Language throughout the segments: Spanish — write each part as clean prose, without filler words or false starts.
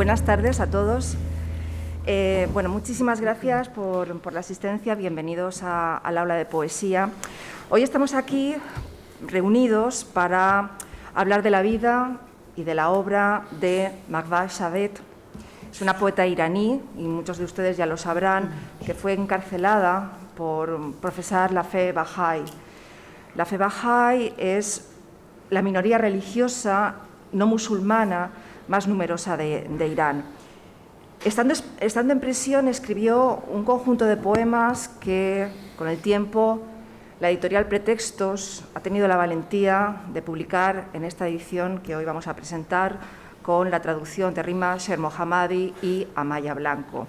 Buenas tardes a todos. Bueno, muchísimas gracias por la asistencia. Bienvenidos al aula de poesía. Hoy estamos aquí reunidos para hablar de la vida y de la obra de Mahva Shaadet. Es una poeta iraní, y muchos de ustedes ya lo sabrán, que fue encarcelada por profesar la fe Bahá'í. La fe Bahá'í es la minoría religiosa no musulmana más numerosa de Irán. Estando en prisión, escribió un conjunto de poemas que, con el tiempo, la editorial Pretextos ha tenido la valentía de publicar en esta edición que hoy vamos a presentar, con la traducción de Rima Shermohammadi y Amaya Blanco.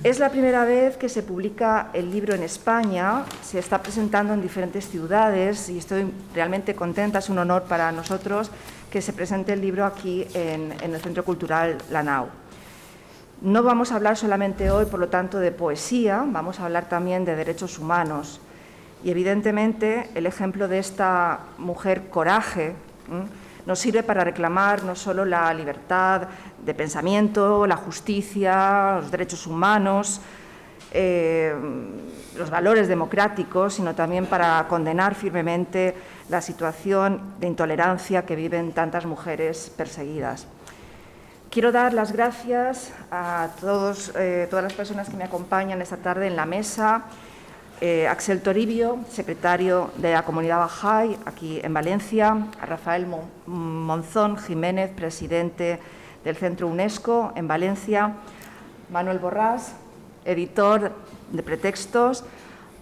Es la primera vez que se publica el libro en España, se está presentando en diferentes ciudades y estoy realmente contenta, es un honor para nosotros que se presente el libro aquí en el Centro Cultural La Nau. No vamos a hablar solamente hoy, por lo tanto, de poesía, vamos a hablar también de derechos humanos. Y, evidentemente, el ejemplo de esta mujer coraje nos sirve para reclamar no solo la libertad de pensamiento, la justicia, los derechos humanos, los valores democráticos, sino también para condenar firmemente la situación de intolerancia que viven tantas mujeres perseguidas. Quiero dar las gracias a todas las personas que me acompañan esta tarde en la mesa. Axel Toribio, secretario de la Comunidad Bahá'í aquí en Valencia, a Rafael Monzón Jiménez, presidente del Centro UNESCO en Valencia, Manuel Borràs, editor de Pretextos,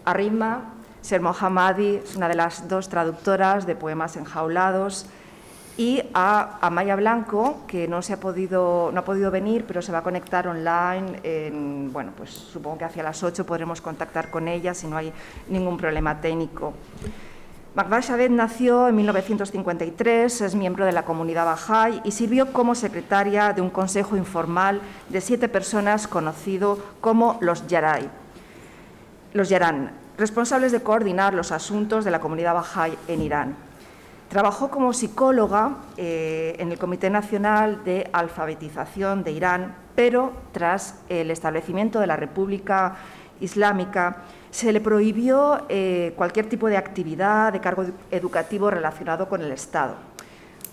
a Rima Shermohammadi, es una de las dos traductoras de poemas enjaulados, y a Amaya Blanco, que no ha podido venir, pero se va a conectar online. Bueno, pues supongo que hacia las 8 podremos contactar con ella si no hay ningún problema técnico. Mahva Shaadet nació en 1953, es miembro de la Comunidad Bahá'í y sirvió como secretaria de un consejo informal de 7 personas conocido como los Yaran, responsables de coordinar los asuntos de la Comunidad Bahá'í en Irán. Trabajó como psicóloga en el Comité Nacional de Alfabetización de Irán, pero tras el establecimiento de la República Islámica se le prohibió cualquier tipo de actividad de cargo educativo relacionado con el Estado.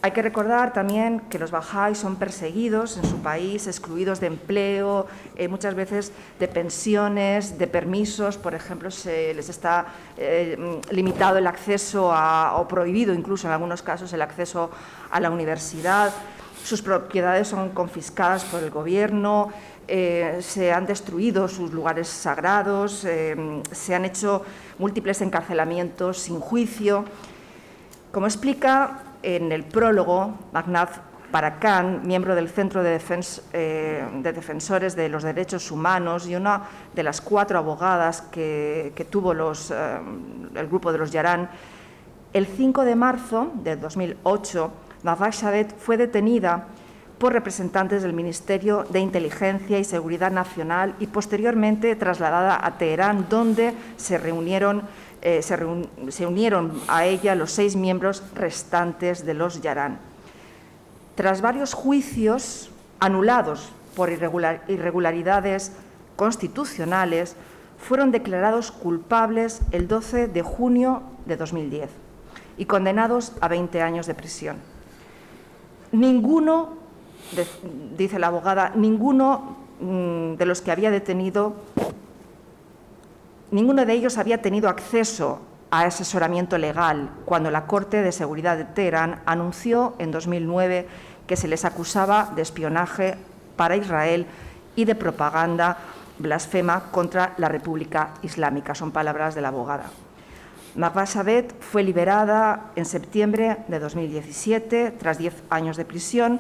Hay que recordar también que los bahá'ís son perseguidos en su país, excluidos de empleo, muchas veces de pensiones, de permisos. Por ejemplo, se les está limitado el acceso o prohibido incluso en algunos casos el acceso a la universidad. Sus propiedades son confiscadas por el gobierno, se han destruido sus lugares sagrados, se han hecho múltiples encarcelamientos sin juicio. Como explica en el prólogo Magnaz Parakan, miembro del Centro de Defensores de los Derechos Humanos y una de las 4 abogadas que tuvo el grupo de los Yaran, el 5 de marzo de 2008, Mahva Shaadet fue detenida por representantes del Ministerio de Inteligencia y Seguridad Nacional y posteriormente trasladada a Teherán, donde se unieron a ella los 6 miembros restantes de los Yaran. Tras varios juicios anulados por irregularidades constitucionales, fueron declarados culpables el 12 de junio de 2010 y condenados a 20 años de prisión. Ninguno, dice la abogada, ninguno de los que había detenido, ninguno de ellos había tenido acceso a asesoramiento legal cuando la Corte de Seguridad de Teherán anunció en 2009 que se les acusaba de espionaje para Israel y de propaganda blasfema contra la República Islámica. Son palabras de la abogada. Mahva Shaadet fue liberada en septiembre de 2017 tras 10 años de prisión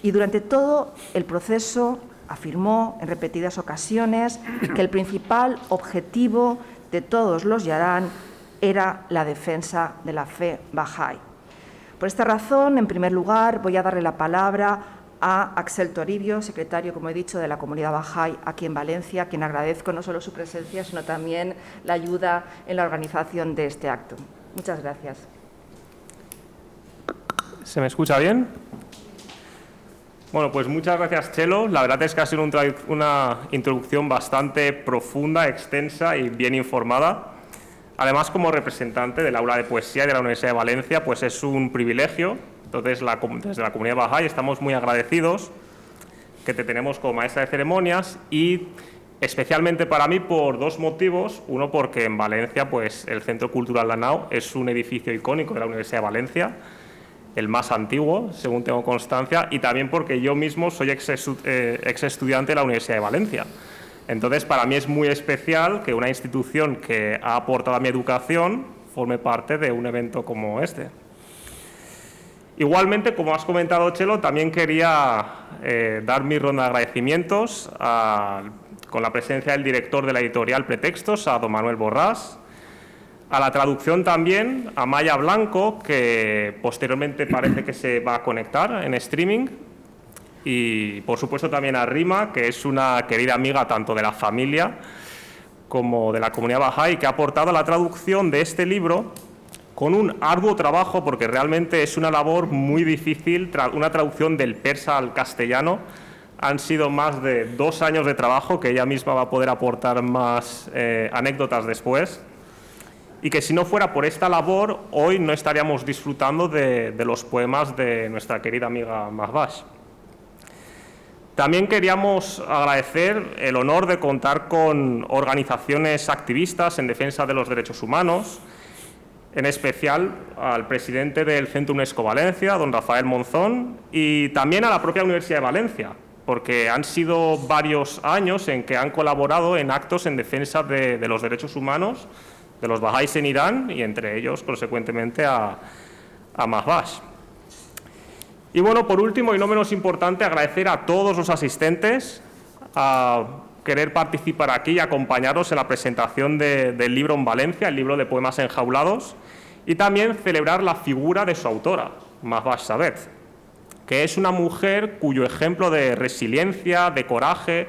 y durante todo el proceso afirmó en repetidas ocasiones que el principal objetivo de todos los Yaran era la defensa de la fe Bahá'í. Por esta razón, en primer lugar, voy a darle la palabra a Axel Toribio, secretario, como he dicho, de la Comunidad Bahá'í aquí en Valencia, a quien agradezco no solo su presencia, sino también la ayuda en la organización de este acto. Muchas gracias. ¿Se me escucha bien? Bueno, pues muchas gracias, Chelo. La verdad es que ha sido una introducción bastante profunda, extensa y bien informada. Además, como representante del aula de poesía de la Universidad de Valencia, pues es un privilegio. Entonces, desde la comunidad Bahá'í estamos muy agradecidos que te tenemos como maestra de ceremonias y especialmente para mí por dos motivos. Uno, porque en Valencia pues, el Centro Cultural La Nau es un edificio icónico de la Universidad de Valencia, el más antiguo, según tengo constancia, y también porque yo mismo soy ex estudiante de la Universidad de Valencia. Entonces, para mí es muy especial que una institución que ha aportado a mi educación forme parte de un evento como este. Igualmente, como has comentado, Chelo, también quería dar mi ronda de agradecimientos con la presencia del director de la editorial Pretextos, a don Manuel Borrás, a la traducción también, a Maya Blanco, que posteriormente parece que se va a conectar en streaming, y por supuesto también a Rima, que es una querida amiga tanto de la familia como de la comunidad Bahá'í, que ha aportado la traducción de este libro con un arduo trabajo, porque realmente es una labor muy difícil, una traducción del persa al castellano. Han sido más de 2 años de trabajo, que ella misma va a poder aportar más anécdotas después, y que si no fuera por esta labor, hoy no estaríamos disfrutando de los poemas de nuestra querida amiga Mahvash. También queríamos agradecer el honor de contar con organizaciones activistas en defensa de los derechos humanos, en especial al presidente del Centro UNESCO Valencia, don Rafael Monzón, y también a la propia Universidad de Valencia, porque han sido varios años en que han colaborado en actos en defensa de los derechos humanos de los bahá'ís en Irán y entre ellos, consecuentemente, a Mahvash. Y bueno, por último y no menos importante, agradecer a todos los asistentes a querer participar aquí y acompañaros en la presentación del libro en Valencia, el libro de poemas enjaulados, y también celebrar la figura de su autora, Mahvash Sabet, que es una mujer cuyo ejemplo de resiliencia, de coraje,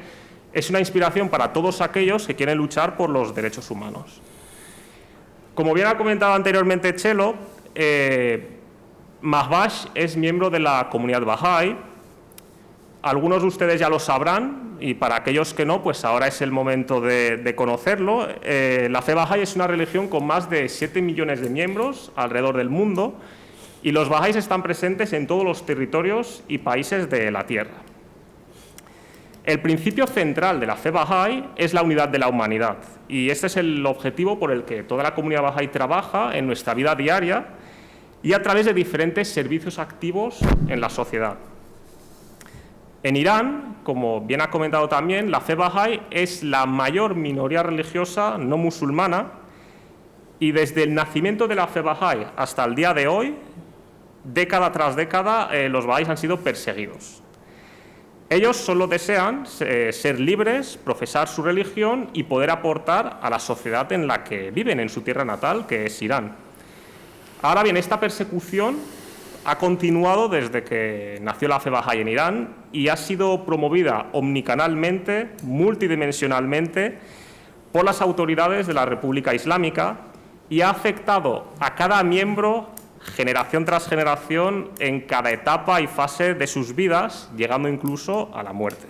es una inspiración para todos aquellos que quieren luchar por los derechos humanos. Como bien ha comentado anteriormente Chelo, Mahvash es miembro de la comunidad Bahá'í. Algunos de ustedes ya lo sabrán y para aquellos que no, pues ahora es el momento de conocerlo. La fe Bahá'í es una religión con más de 7 millones de miembros alrededor del mundo y los Bahá'ís están presentes en todos los territorios y países de la Tierra. El principio central de la fe Bahá'í es la unidad de la humanidad y este es el objetivo por el que toda la comunidad Bahá'í trabaja en nuestra vida diaria y a través de diferentes servicios activos en la sociedad. En Irán, como bien ha comentado también, la fe Bahá'í es la mayor minoría religiosa no musulmana y desde el nacimiento de la fe Bahá'í hasta el día de hoy, década tras década, los Bahá'ís han sido perseguidos. Ellos solo desean ser libres, profesar su religión y poder aportar a la sociedad en la que viven, en su tierra natal, que es Irán. Ahora bien, esta persecución ha continuado desde que nació la fe Bahá'í en Irán y ha sido promovida omnicanalmente, multidimensionalmente, por las autoridades de la República Islámica y ha afectado a cada miembro generación tras generación en cada etapa y fase de sus vidas, llegando incluso a la muerte.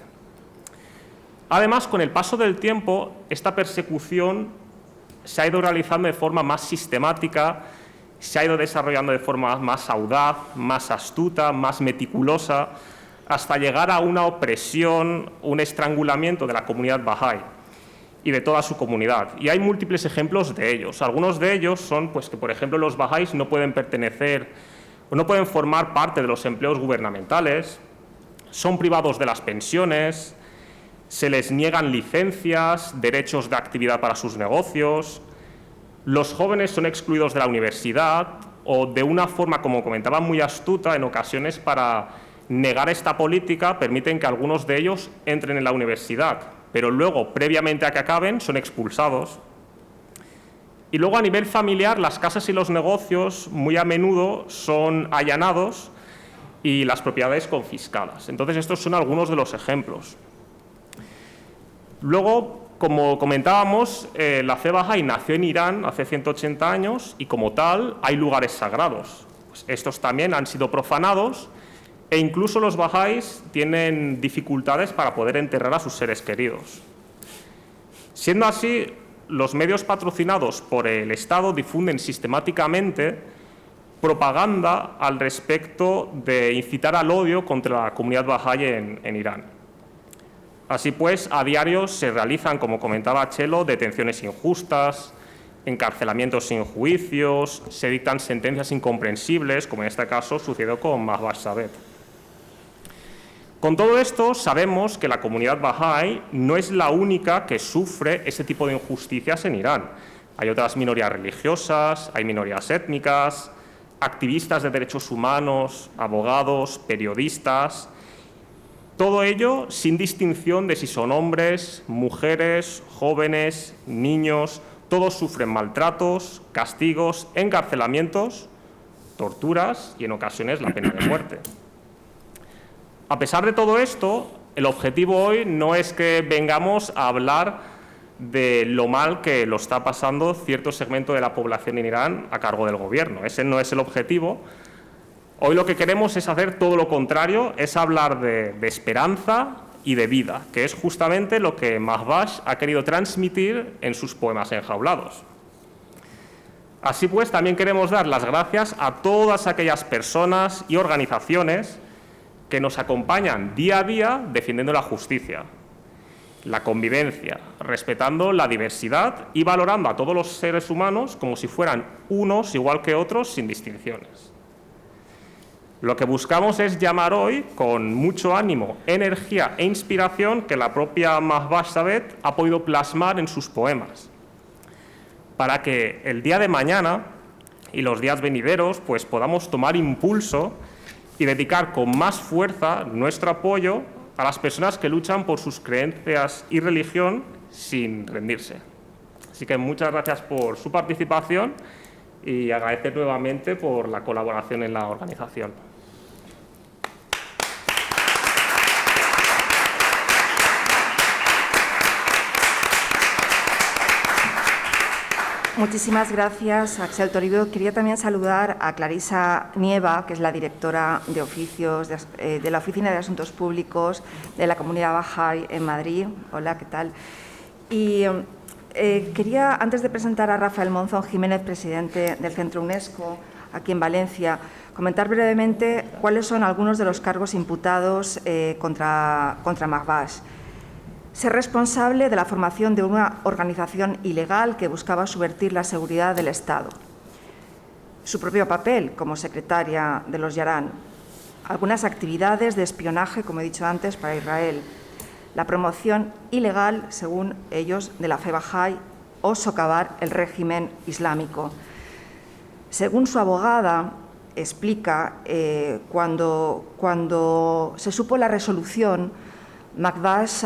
Además, con el paso del tiempo, esta persecución se ha ido realizando de forma más sistemática, se ha ido desarrollando de forma más audaz, más astuta, más meticulosa, hasta llegar a una opresión, un estrangulamiento de la comunidad Bahá'í y de toda su comunidad. Y hay múltiples ejemplos de ellos. Algunos de ellos son pues, que, por ejemplo, los bahá'ís no pueden pertenecer o no pueden formar parte de los empleos gubernamentales, son privados de las pensiones, se les niegan licencias, derechos de actividad para sus negocios, los jóvenes son excluidos de la universidad o de una forma, como comentaba, muy astuta, en ocasiones para negar esta política, permiten que algunos de ellos entren en la universidad, pero luego, previamente a que acaben, son expulsados. Y luego, a nivel familiar, las casas y los negocios muy a menudo son allanados y las propiedades confiscadas. Entonces, estos son algunos de los ejemplos. Luego, como comentábamos, la fe Bahá'í nació en Irán hace 180 años y, como tal, hay lugares sagrados. Pues estos también han sido profanados e incluso los bahá'ís tienen dificultades para poder enterrar a sus seres queridos. Siendo así, los medios patrocinados por el Estado difunden sistemáticamente propaganda al respecto de incitar al odio contra la comunidad bahá'í en Irán. Así pues, a diario se realizan, como comentaba Chelo, detenciones injustas, encarcelamientos sin juicios, se dictan sentencias incomprensibles, como en este caso sucedió con Mahbaz Shabet. Con todo esto, sabemos que la comunidad bahá'í no es la única que sufre ese tipo de injusticias en Irán. Hay otras minorías religiosas, hay minorías étnicas, activistas de derechos humanos, abogados, periodistas. Todo ello sin distinción de si son hombres, mujeres, jóvenes, niños. Todos sufren maltratos, castigos, encarcelamientos, torturas y, en ocasiones, la pena de muerte. A pesar de todo esto, el objetivo hoy no es que vengamos a hablar de lo mal que lo está pasando cierto segmento de la población en Irán a cargo del gobierno. Ese no es el objetivo. Hoy lo que queremos es hacer todo lo contrario, es hablar de esperanza y de vida, que es justamente lo que Mahbaz ha querido transmitir en sus poemas enjaulados. Así pues, también queremos dar las gracias a todas aquellas personas y organizaciones que nos acompañan día a día defendiendo la justicia, la convivencia, respetando la diversidad y valorando a todos los seres humanos como si fueran unos igual que otros, sin distinciones. Lo que buscamos es llamar hoy, con mucho ánimo, energía e inspiración que la propia Mahbaz Shabet ha podido plasmar en sus poemas, para que el día de mañana y los días venideros pues podamos tomar impulso y dedicar con más fuerza nuestro apoyo a las personas que luchan por sus creencias y religión sin rendirse. Así que muchas gracias por su participación y agradecer nuevamente por la colaboración en la organización. Muchísimas gracias, Axel Toribio. Quería también saludar a Clarisa Nieva, que es la directora de oficios de la Oficina de Asuntos Públicos de la Comunidad Bahá'í en Madrid. Hola, ¿qué tal? Y quería, antes de presentar a Rafael Monzón Jiménez, presidente del Centro UNESCO, aquí en Valencia, comentar brevemente cuáles son algunos de los cargos imputados contra Mahbaz. Ser responsable de la formación de una organización ilegal que buscaba subvertir la seguridad del Estado. Su propio papel como secretaria de los Yaran. Algunas actividades de espionaje, como he dicho antes, para Israel. La promoción ilegal, según ellos, de la fe bahá'í o socavar el régimen islámico. Según su abogada, explica, cuando se supo la resolución, Mahbaz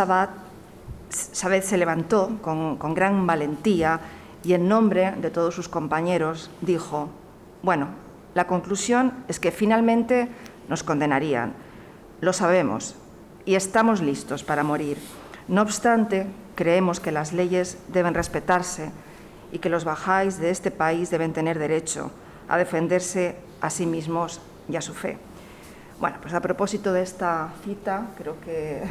Shabet se levantó con gran valentía y en nombre de todos sus compañeros dijo: bueno, la conclusión es que finalmente nos condenarían. Lo sabemos y estamos listos para morir. No obstante, creemos que las leyes deben respetarse y que los bahá'ís de este país deben tener derecho a defenderse a sí mismos y a su fe. Bueno, pues a propósito de esta cita, creo que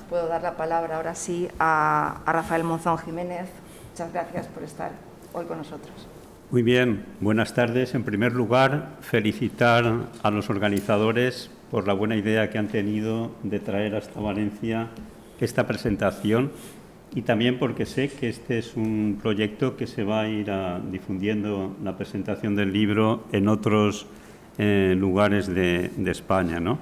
puedo dar la palabra ahora sí a Rafael Monzón Jiménez. Muchas gracias por estar hoy con nosotros. Muy bien, buenas tardes. En primer lugar, felicitar a los organizadores por la buena idea que han tenido de traer hasta Valencia esta presentación y también porque sé que este es un proyecto que se va a ir difundiendo la presentación del libro en otros lugares de España, ¿no?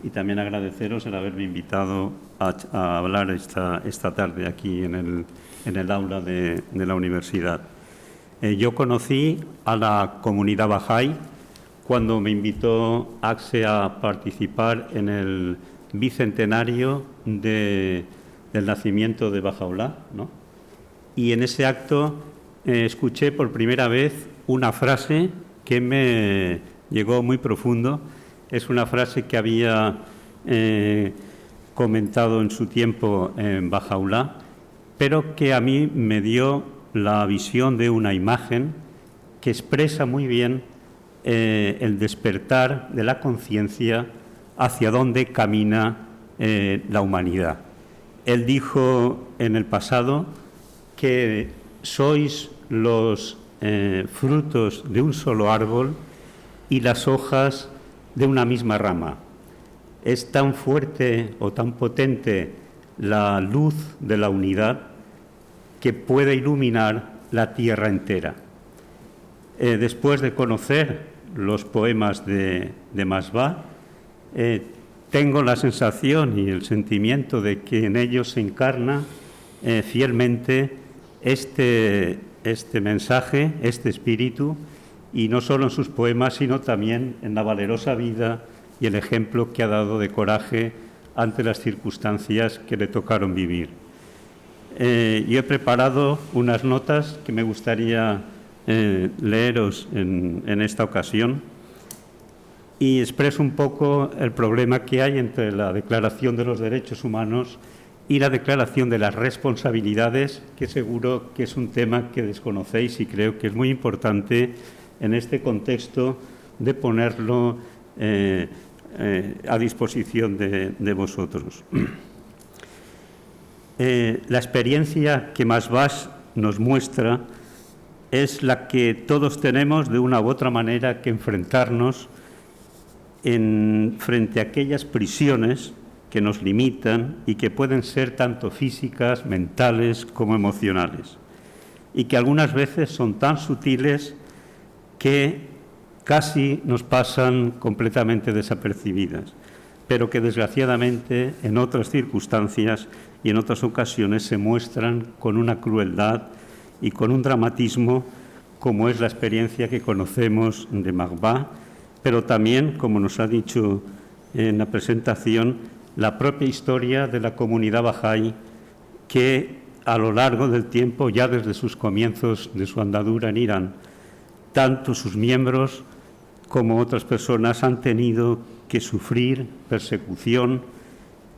Y también agradeceros el haberme invitado a hablar esta tarde aquí en el aula de la universidad. Yo conocí a la comunidad bahá'í cuando me invitó AXE a participar en el bicentenario del nacimiento de Bahá'u'lláh, ¿no? Y en ese acto escuché por primera vez una frase que me llegó muy profundo. Es una frase que había comentado en su tiempo en Bahá'u'lláh, pero que a mí me dio la visión de una imagen que expresa muy bien el despertar de la conciencia hacia dónde camina la humanidad. Él dijo en el pasado que sois los frutos de un solo árbol y las hojas de una misma rama. Es tan fuerte o tan potente la luz de la unidad que puede iluminar la tierra entera. Después de conocer los poemas de Masbah, tengo la sensación y el sentimiento de que en ellos se encarna fielmente este mensaje, este espíritu, y no solo en sus poemas, sino también en la valerosa vida y el ejemplo que ha dado de coraje ante las circunstancias que le tocaron vivir. Yo he preparado unas notas que me gustaría leeros en esta ocasión, y expreso un poco el problema que hay entre la Declaración de los Derechos Humanos y la Declaración de las Responsabilidades, que seguro que es un tema que desconocéis y creo que es muy importante en este contexto de ponerlo a disposición de vosotros. La experiencia que Masbah nos muestra es la que todos tenemos de una u otra manera que enfrentarnos frente a aquellas prisiones que nos limitan y que pueden ser tanto físicas, mentales como emocionales, y que algunas veces son tan sutiles que casi nos pasan completamente desapercibidas, pero que desgraciadamente en otras circunstancias y en otras ocasiones se muestran con una crueldad y con un dramatismo, como es la experiencia que conocemos de Masbah, pero también, como nos ha dicho en la presentación, la propia historia de la comunidad Bahá'í, que a lo largo del tiempo, ya desde sus comienzos de su andadura en Irán, tanto sus miembros como otras personas han tenido que sufrir persecución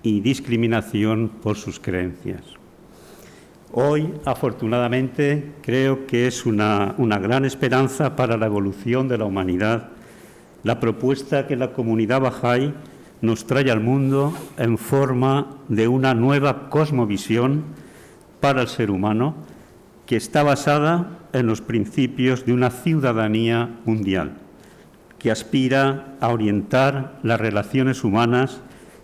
y discriminación por sus creencias. Hoy, afortunadamente, creo que es una gran esperanza para la evolución de la humanidad la propuesta que la comunidad Bahá'í nos trae al mundo en forma de una nueva cosmovisión para el ser humano, que está basada en los principios de una ciudadanía mundial, que aspira a orientar las relaciones humanas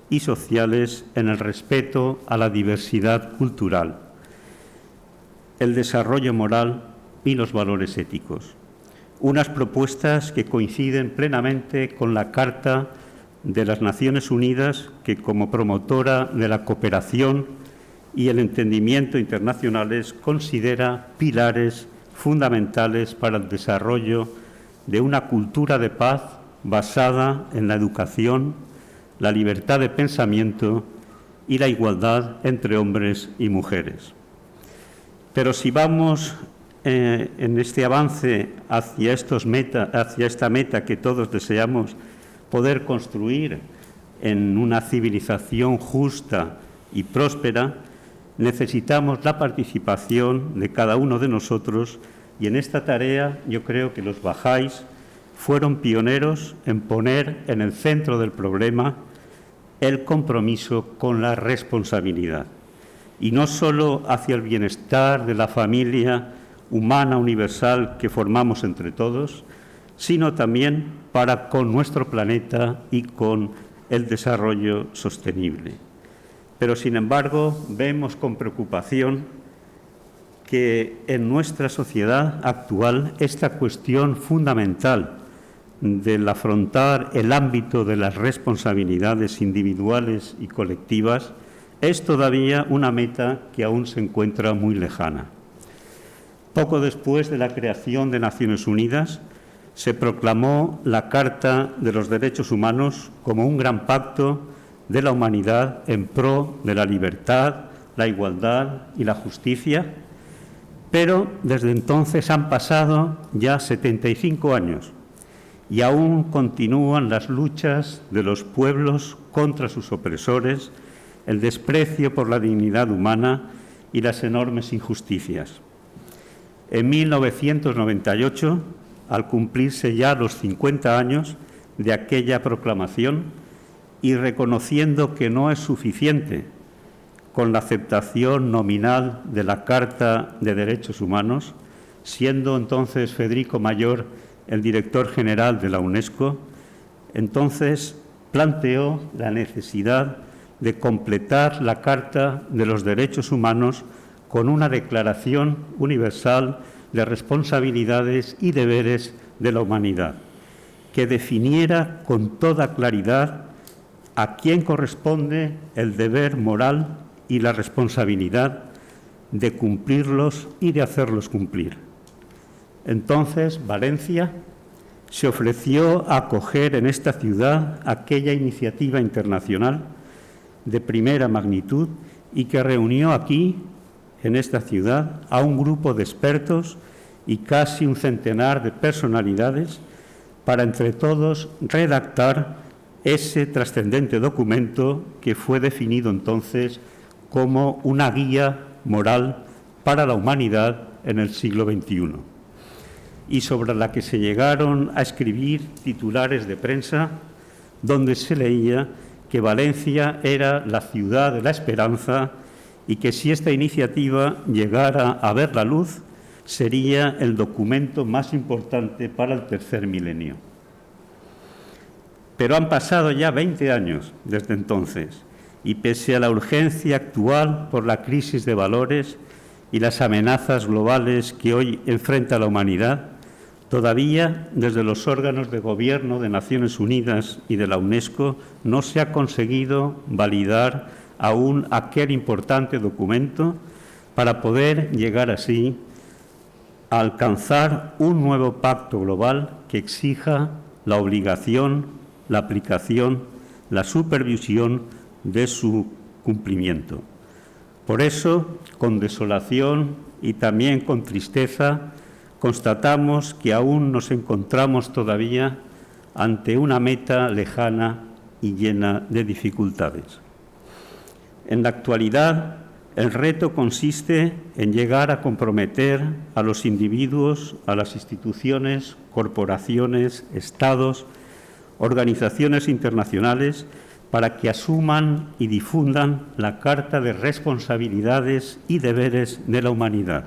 y sociales en el respeto a la diversidad cultural, el desarrollo moral y los valores éticos. Unas propuestas que coinciden plenamente con la Carta de las Naciones Unidas, que como promotora de la cooperación y el entendimiento internacionales considera pilares fundamentales para el desarrollo de una cultura de paz basada en la educación, la libertad de pensamiento y la igualdad entre hombres y mujeres. Pero si vamos en este avance hacia esta meta que todos deseamos poder construir en una civilización justa y próspera, necesitamos la participación de cada uno de nosotros, y en esta tarea yo creo que los Bahá'ís fueron pioneros en poner en el centro del problema el compromiso con la responsabilidad, y no solo hacia el bienestar de la familia humana universal que formamos entre todos, sino también para con nuestro planeta y con el desarrollo sostenible. Pero, sin embargo, vemos con preocupación que en nuestra sociedad actual esta cuestión fundamental del afrontar el ámbito de las responsabilidades individuales y colectivas es todavía una meta que aún se encuentra muy lejana. Poco después de la creación de Naciones Unidas, se proclamó la Carta de los Derechos Humanos como un gran pacto de la humanidad en pro de la libertad, la igualdad y la justicia, pero desde entonces han pasado ya 75 años y aún continúan las luchas de los pueblos contra sus opresores, el desprecio por la dignidad humana y las enormes injusticias. En 1998, al cumplirse ya los 50 años de aquella proclamación, y reconociendo que no es suficiente con la aceptación nominal de la Carta de Derechos Humanos, siendo entonces Federico Mayor el director general de la UNESCO, entonces planteó la necesidad de completar la Carta de los Derechos Humanos con una Declaración Universal de Responsabilidades y Deberes de la Humanidad, que definiera con toda claridad a quién corresponde el deber moral y la responsabilidad de cumplirlos y de hacerlos cumplir. Entonces, Valencia se ofreció a acoger en esta ciudad aquella iniciativa internacional de primera magnitud y que reunió aquí, en esta ciudad, a un grupo de expertos y casi un centenar de personalidades para, entre todos, redactar ese trascendente documento que fue definido entonces como una guía moral para la humanidad en el siglo XXI, y sobre la que se llegaron a escribir titulares de prensa donde se leía que Valencia era la ciudad de la esperanza y que si esta iniciativa llegara a ver la luz, sería el documento más importante para el tercer milenio. Pero han pasado ya 20 años desde entonces, y pese a la urgencia actual por la crisis de valores y las amenazas globales que hoy enfrenta la humanidad, todavía desde los órganos de gobierno de Naciones Unidas y de la UNESCO no se ha conseguido validar aún aquel importante documento para poder llegar así a alcanzar un nuevo pacto global que exija la obligación, la aplicación, la supervisión de su cumplimiento. Por eso, con desolación y también con tristeza, constatamos que aún nos encontramos todavía ante una meta lejana y llena de dificultades. En la actualidad, el reto consiste en llegar a comprometer a los individuos, a las instituciones, corporaciones, estados, organizaciones internacionales, para que asuman y difundan la Carta de Responsabilidades y Deberes de la Humanidad,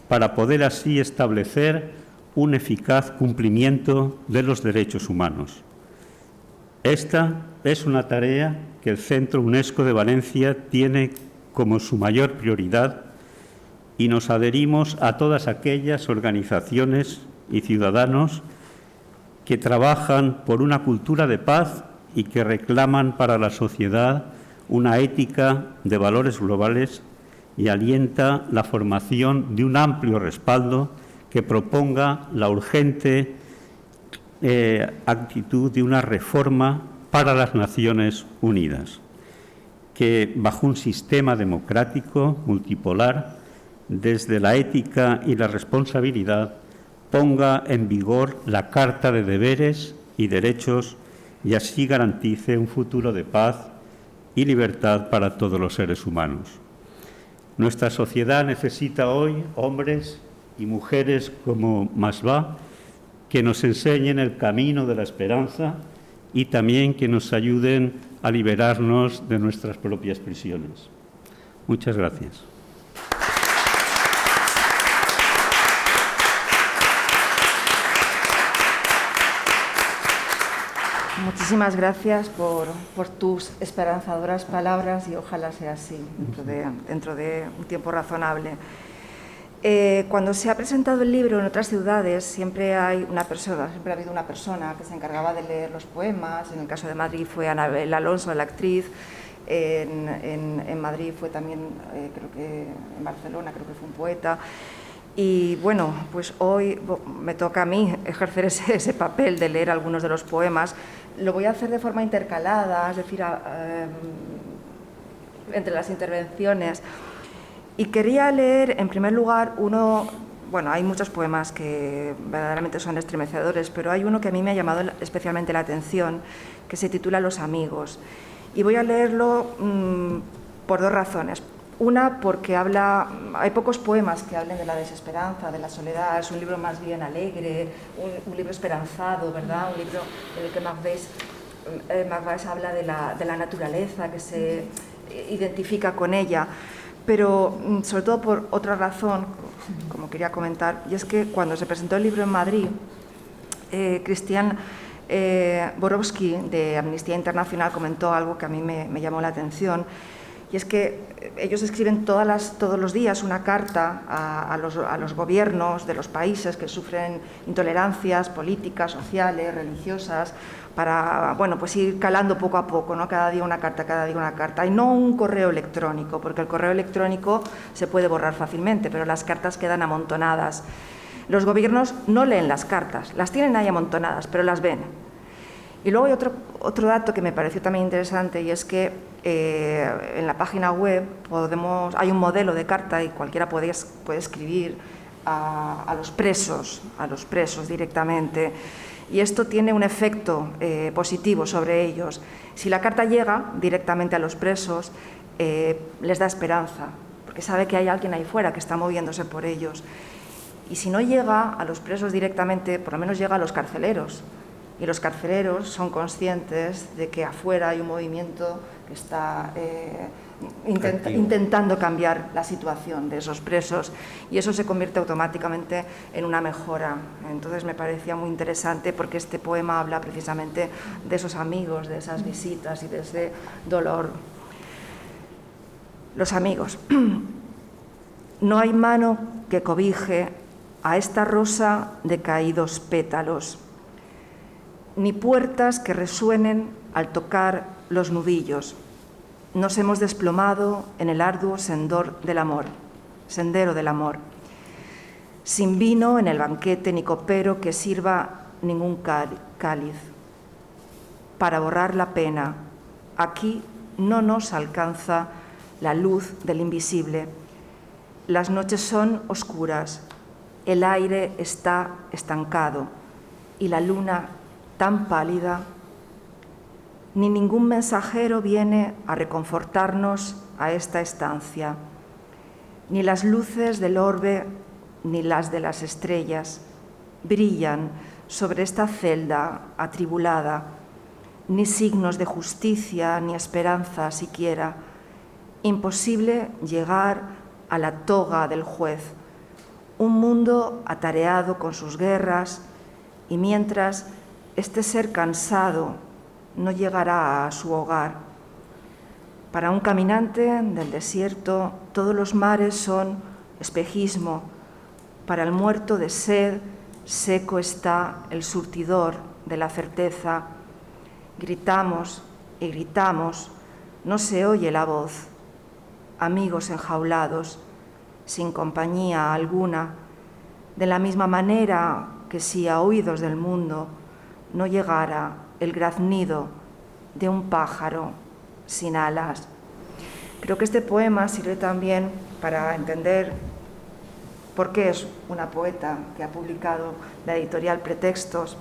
para poder así establecer un eficaz cumplimiento de los derechos humanos. Esta es una tarea que el Centro UNESCO de Valencia tiene como su mayor prioridad y nos adherimos a todas aquellas organizaciones y ciudadanos que trabajan por una cultura de paz y que reclaman para la sociedad una ética de valores globales y alienta la formación de un amplio respaldo que proponga la urgente actitud de una reforma para las Naciones Unidas, que bajo un sistema democrático multipolar, desde la ética y la responsabilidad, ponga en vigor la Carta de Deberes y Derechos y así garantice un futuro de paz y libertad para todos los seres humanos. Nuestra sociedad necesita hoy hombres y mujeres como Masbah que nos enseñen el camino de la esperanza y también que nos ayuden a liberarnos de nuestras propias prisiones. Muchas gracias. Muchísimas gracias por tus esperanzadoras palabras y ojalá sea así dentro de un tiempo razonable. Cuando se ha presentado el libro en otras ciudades siempre ha habido una persona que se encargaba de leer los poemas. En el caso de Madrid fue Anabel Alonso, la actriz. En Madrid fue también, creo que en Barcelona creo que fue un poeta. Y bueno, pues hoy me toca a mí ejercer ese papel de leer algunos de los poemas. Lo voy a hacer de forma intercalada, es decir, entre las intervenciones. Y quería leer, en primer lugar, hay muchos poemas que verdaderamente son estremecedores, pero hay uno que a mí me ha llamado especialmente la atención, que se titula Los amigos. Y voy a leerlo por dos razones. Una, porque hay pocos poemas que hablen de la desesperanza, de la soledad. Es un libro más bien alegre, un libro esperanzado, ¿verdad? Un libro en el que Marvés Magvais habla de la naturaleza, que se identifica con ella, pero sobre todo por otra razón, como quería comentar, y es que cuando se presentó el libro en Madrid, Cristian Borowski, de Amnistía Internacional, comentó algo que a mí me llamó la atención, y es que ellos escriben todos los días una carta a los gobiernos de los países que sufren intolerancias políticas, sociales, religiosas, para pues ir calando poco a poco, ¿no? Cada día una carta, y no un correo electrónico, porque el correo electrónico se puede borrar fácilmente, pero las cartas quedan amontonadas. Los gobiernos no leen las cartas, las tienen ahí amontonadas, pero las ven. Y luego hay otro dato que me pareció también interesante, y es que en la página web hay un modelo de carta y cualquiera puede escribir a los presos directamente. Y esto tiene un efecto positivo sobre ellos. Si la carta llega directamente a los presos, les da esperanza, porque sabe que hay alguien ahí fuera que está moviéndose por ellos. Y si no llega a los presos directamente, por lo menos llega a los carceleros. Y los carceleros son conscientes de que afuera hay un movimiento que está intentando cambiar la situación de esos presos, y eso se convierte automáticamente en una mejora. Entonces me parecía muy interesante, porque este poema habla precisamente de esos amigos, de esas visitas y de ese dolor. Los amigos. No hay mano que cobije a esta rosa de caídos pétalos, ni puertas que resuenen al tocar los nudillos. Nos hemos desplomado en el arduo sendero del amor. Sin vino en el banquete ni copero que sirva ningún cáliz. Para borrar la pena, aquí no nos alcanza la luz del invisible. Las noches son oscuras, el aire está estancado y la luna tan pálida. Ni ningún mensajero viene a reconfortarnos a esta estancia, ni las luces del orbe ni las de las estrellas brillan sobre esta celda atribulada, ni signos de justicia ni esperanza siquiera. Imposible llegar a la toga del juez, un mundo atareado con sus guerras, y mientras este ser cansado no llegará a su hogar. Para un caminante del desierto, todos los mares son espejismo. Para el muerto de sed, seco está el surtidor de la certeza. Gritamos y gritamos, no se oye la voz. Amigos enjaulados, sin compañía alguna, de la misma manera que si a oídos del mundo no llegara el graznido de un pájaro sin alas. Creo que este poema sirve también para entender por qué es una poeta que ha publicado la editorial Pretextos.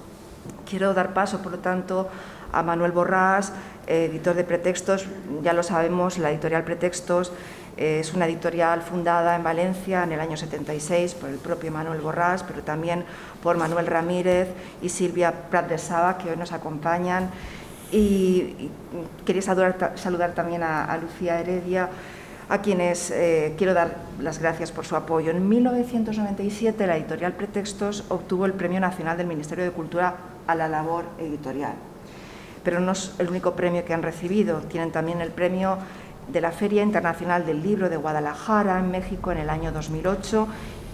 Quiero dar paso, por lo tanto, a Manuel Borràs, editor de Pretextos. Ya lo sabemos, la editorial Pretextos es una editorial fundada en Valencia en el año 76 por el propio Manuel Borràs, pero también por Manuel Ramírez y Silvia Prat de Saba, que hoy nos acompañan. Y quería saludar también a Lucía Heredia, a quienes quiero dar las gracias por su apoyo. En 1997 la editorial Pretextos obtuvo el Premio Nacional del Ministerio de Cultura a la labor editorial. Pero no es el único premio que han recibido, tienen también el premio de la Feria Internacional del Libro de Guadalajara, en México, en el año 2008,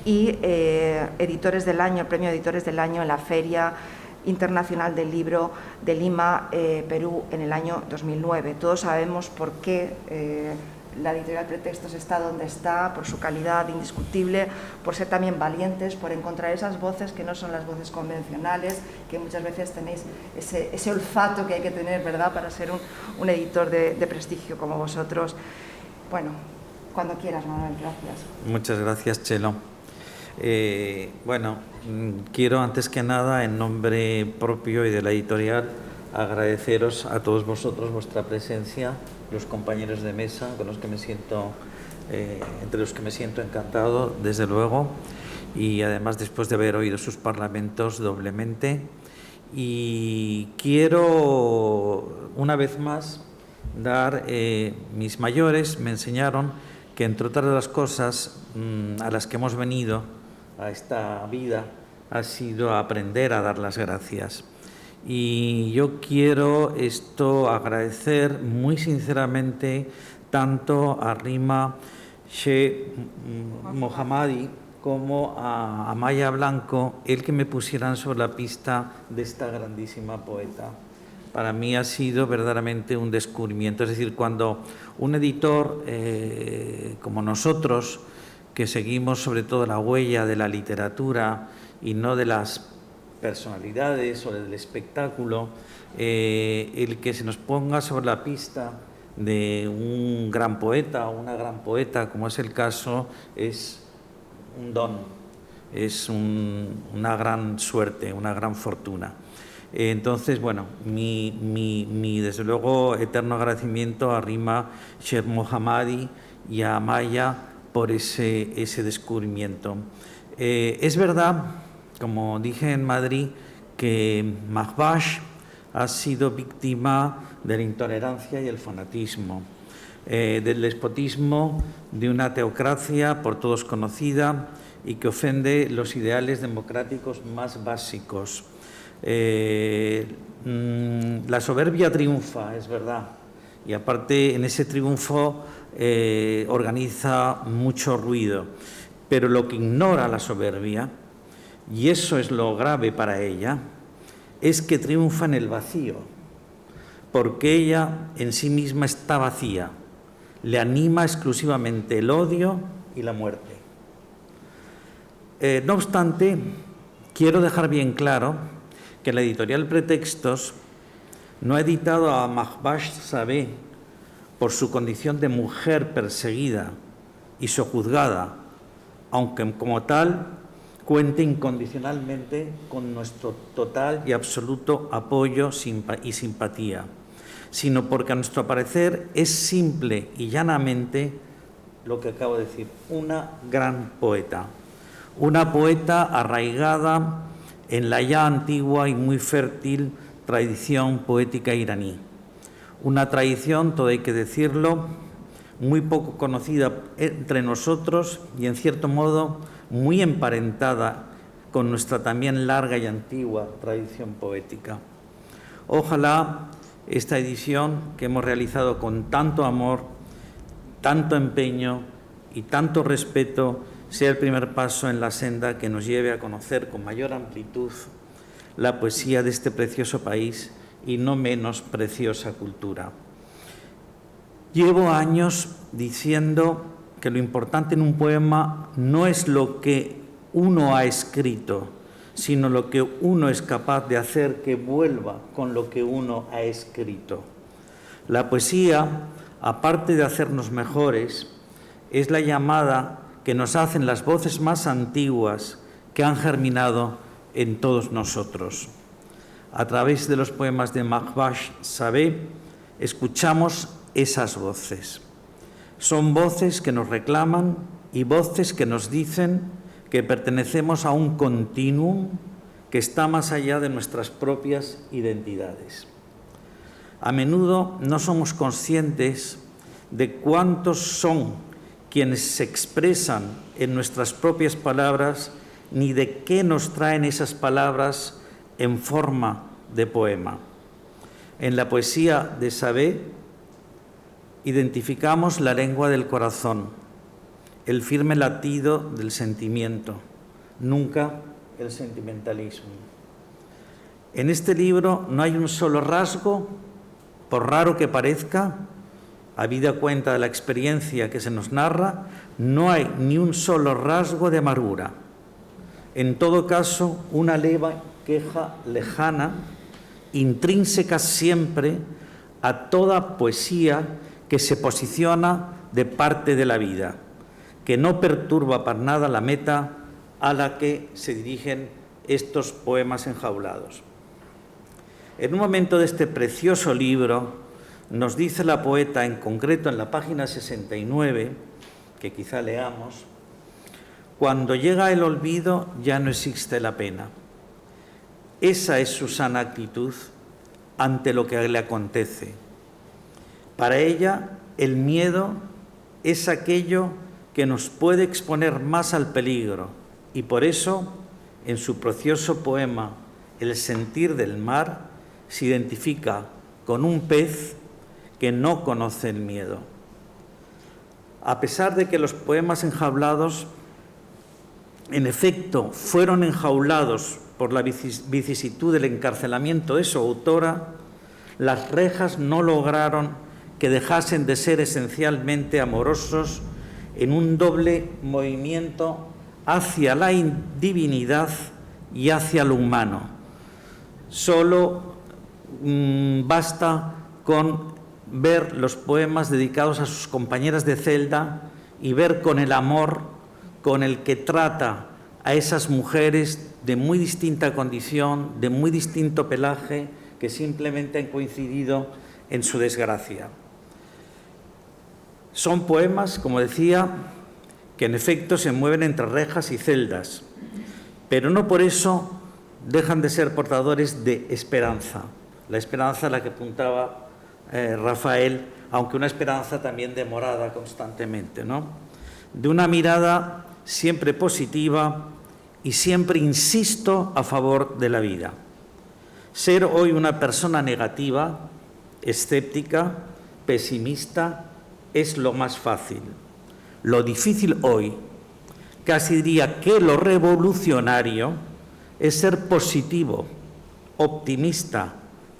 y Editores del Año, el premio Editores del Año en la Feria Internacional del Libro de Lima, Perú, en el año 2009. Todos sabemos por qué la editorial Pretextos está donde está, por su calidad indiscutible, por ser también valientes, por encontrar esas voces que no son las voces convencionales, que muchas veces tenéis ese olfato que hay que tener, ¿verdad?, para ser un editor de prestigio como vosotros. Bueno, cuando quieras, Manuel, gracias. Muchas gracias, Chelo. Quiero antes que nada, en nombre propio y de la editorial, agradeceros a todos vosotros vuestra presencia, los compañeros de mesa con los que me siento, entre los que me siento encantado, desde luego, y además después de haber oído sus parlamentos doblemente, Y quiero, una vez más, mis mayores me enseñaron que, entre otras de las cosas a las que hemos venido a esta vida, ha sido aprender a dar las gracias. Y yo quiero agradecer muy sinceramente tanto a Rima Sheikh Mohammadi como a Amaya Blanco el que me pusieran sobre la pista de esta grandísima poeta. Para mí ha sido verdaderamente un descubrimiento. Es decir, cuando un editor como nosotros, que seguimos sobre todo la huella de la literatura y no de las personalidades o del espectáculo, el que se nos ponga sobre la pista de un gran poeta o una gran poeta, como es el caso, es un don, es una gran suerte, una gran fortuna. Entonces, bueno, mi desde luego eterno agradecimiento a Rima Sheikh Mohammadi y a Amaya por ese descubrimiento. Es verdad, como dije en Madrid, que Mahbash ha sido víctima de la intolerancia y el fanatismo, del despotismo de una teocracia por todos conocida y que ofende los ideales democráticos más básicos. La soberbia triunfa, es verdad, y aparte en ese triunfo organiza mucho ruido, pero lo que ignora la soberbia, y eso es lo grave para ella, es que triunfa en el vacío, porque ella en sí misma está vacía, le anima exclusivamente el odio y la muerte. No obstante, quiero dejar bien claro que la editorial Pretextos no ha editado a Mahbash Sabeh por su condición de mujer perseguida y sojuzgada, aunque como tal cuente incondicionalmente con nuestro total y absoluto apoyo y simpatía, sino porque a nuestro parecer es simple y llanamente lo que acabo de decir, una gran poeta, una poeta arraigada en la ya antigua y muy fértil tradición poética iraní. Una tradición, todo hay que decirlo, muy poco conocida entre nosotros y, en cierto modo, muy emparentada con nuestra también larga y antigua tradición poética. Ojalá esta edición que hemos realizado con tanto amor, tanto empeño y tanto respeto sea el primer paso en la senda que nos lleve a conocer con mayor amplitud la poesía de este precioso país y no menos preciosa cultura. Llevo años diciendo que lo importante en un poema no es lo que uno ha escrito, sino lo que uno es capaz de hacer que vuelva con lo que uno ha escrito. La poesía, aparte de hacernos mejores, es la llamada que nos hacen las voces más antiguas que han germinado en todos nosotros. A través de los poemas de Mahbash Sabeh escuchamos esas voces. Son voces que nos reclaman y voces que nos dicen que pertenecemos a un continuum que está más allá de nuestras propias identidades. A menudo no somos conscientes de cuántos son quienes se expresan en nuestras propias palabras, ni de qué nos traen esas palabras en forma de poema. En la poesía de Sabeh identificamos la lengua del corazón, el firme latido del sentimiento, nunca el sentimentalismo. En este libro no hay un solo rasgo, por raro que parezca, habida cuenta de la experiencia que se nos narra, no hay ni un solo rasgo de amargura. En todo caso, una leve queja lejana, intrínseca siempre a toda poesía que se posiciona de parte de la vida, que no perturba para nada la meta a la que se dirigen estos poemas enjaulados. En un momento de este precioso libro, nos dice la poeta, en concreto en la página 69, que quizá leamos, cuando llega el olvido ya no existe la pena. Esa es su sana actitud ante lo que le acontece. Para ella, el miedo es aquello que nos puede exponer más al peligro, y por eso, en su precioso poema El sentir del mar, se identifica con un pez que no conoce el miedo. A pesar de que los poemas enjaulados, en efecto, fueron enjaulados por la vicisitud del encarcelamiento de su autora, las rejas no lograron que dejasen de ser esencialmente amorosos en un doble movimiento hacia la divinidad y hacia lo humano. Solo basta con ver los poemas dedicados a sus compañeras de celda y ver con el amor con el que trata a esas mujeres de muy distinta condición, de muy distinto pelaje, que simplemente han coincidido en su desgracia. Son poemas, como decía, que en efecto se mueven entre rejas y celdas, pero no por eso dejan de ser portadores de esperanza. La esperanza a la que apuntaba Rafael, aunque una esperanza también demorada constantemente, ¿no? De una mirada siempre positiva y siempre, insisto, a favor de la vida. Ser hoy una persona negativa, escéptica, pesimista, es lo más fácil. Lo difícil hoy, casi diría que lo revolucionario, es ser positivo, optimista,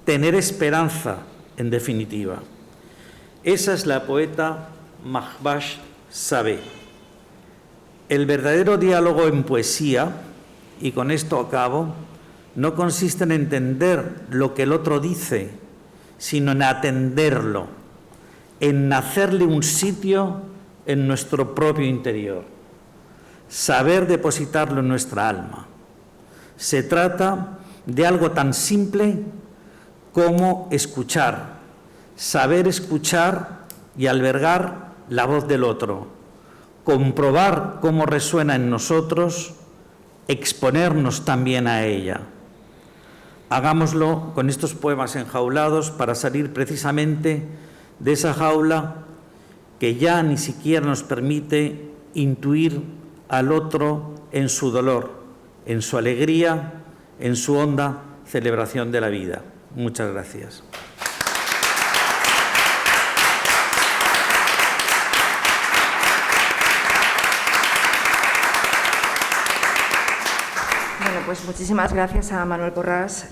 tener esperanza, en definitiva. Esa es la poeta Mahvash Sabeh. El verdadero diálogo en poesía, y con esto acabo, no consiste en entender lo que el otro dice, sino en atenderlo, en hacerle un sitio en nuestro propio interior, saber depositarlo en nuestra alma. Se trata de algo tan simple como escuchar, saber escuchar y albergar la voz del otro, comprobar cómo resuena en nosotros, exponernos también a ella. Hagámoslo con estos poemas enjaulados para salir precisamente de esa jaula que ya ni siquiera nos permite intuir al otro en su dolor, en su alegría, en su honda celebración de la vida. Muchas gracias. Bueno, pues muchísimas gracias a Manuel Borràs,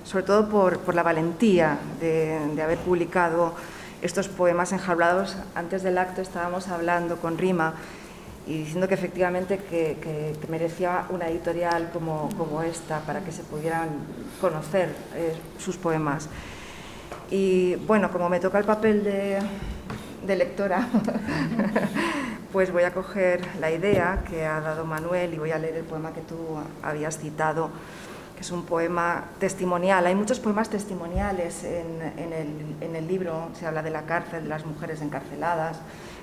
sobre todo por la valentía de haber publicado estos poemas enjaulados. Antes del acto estábamos hablando con Rima y diciendo que efectivamente que merecía una editorial como esta para que se pudieran conocer sus poemas. Y bueno, como me toca el papel de lectora, pues voy a coger la idea que ha dado Manuel y voy a leer el poema que tú habías citado, que es un poema testimonial. Hay muchos poemas testimoniales en el libro. Se habla de la cárcel, de las mujeres encarceladas.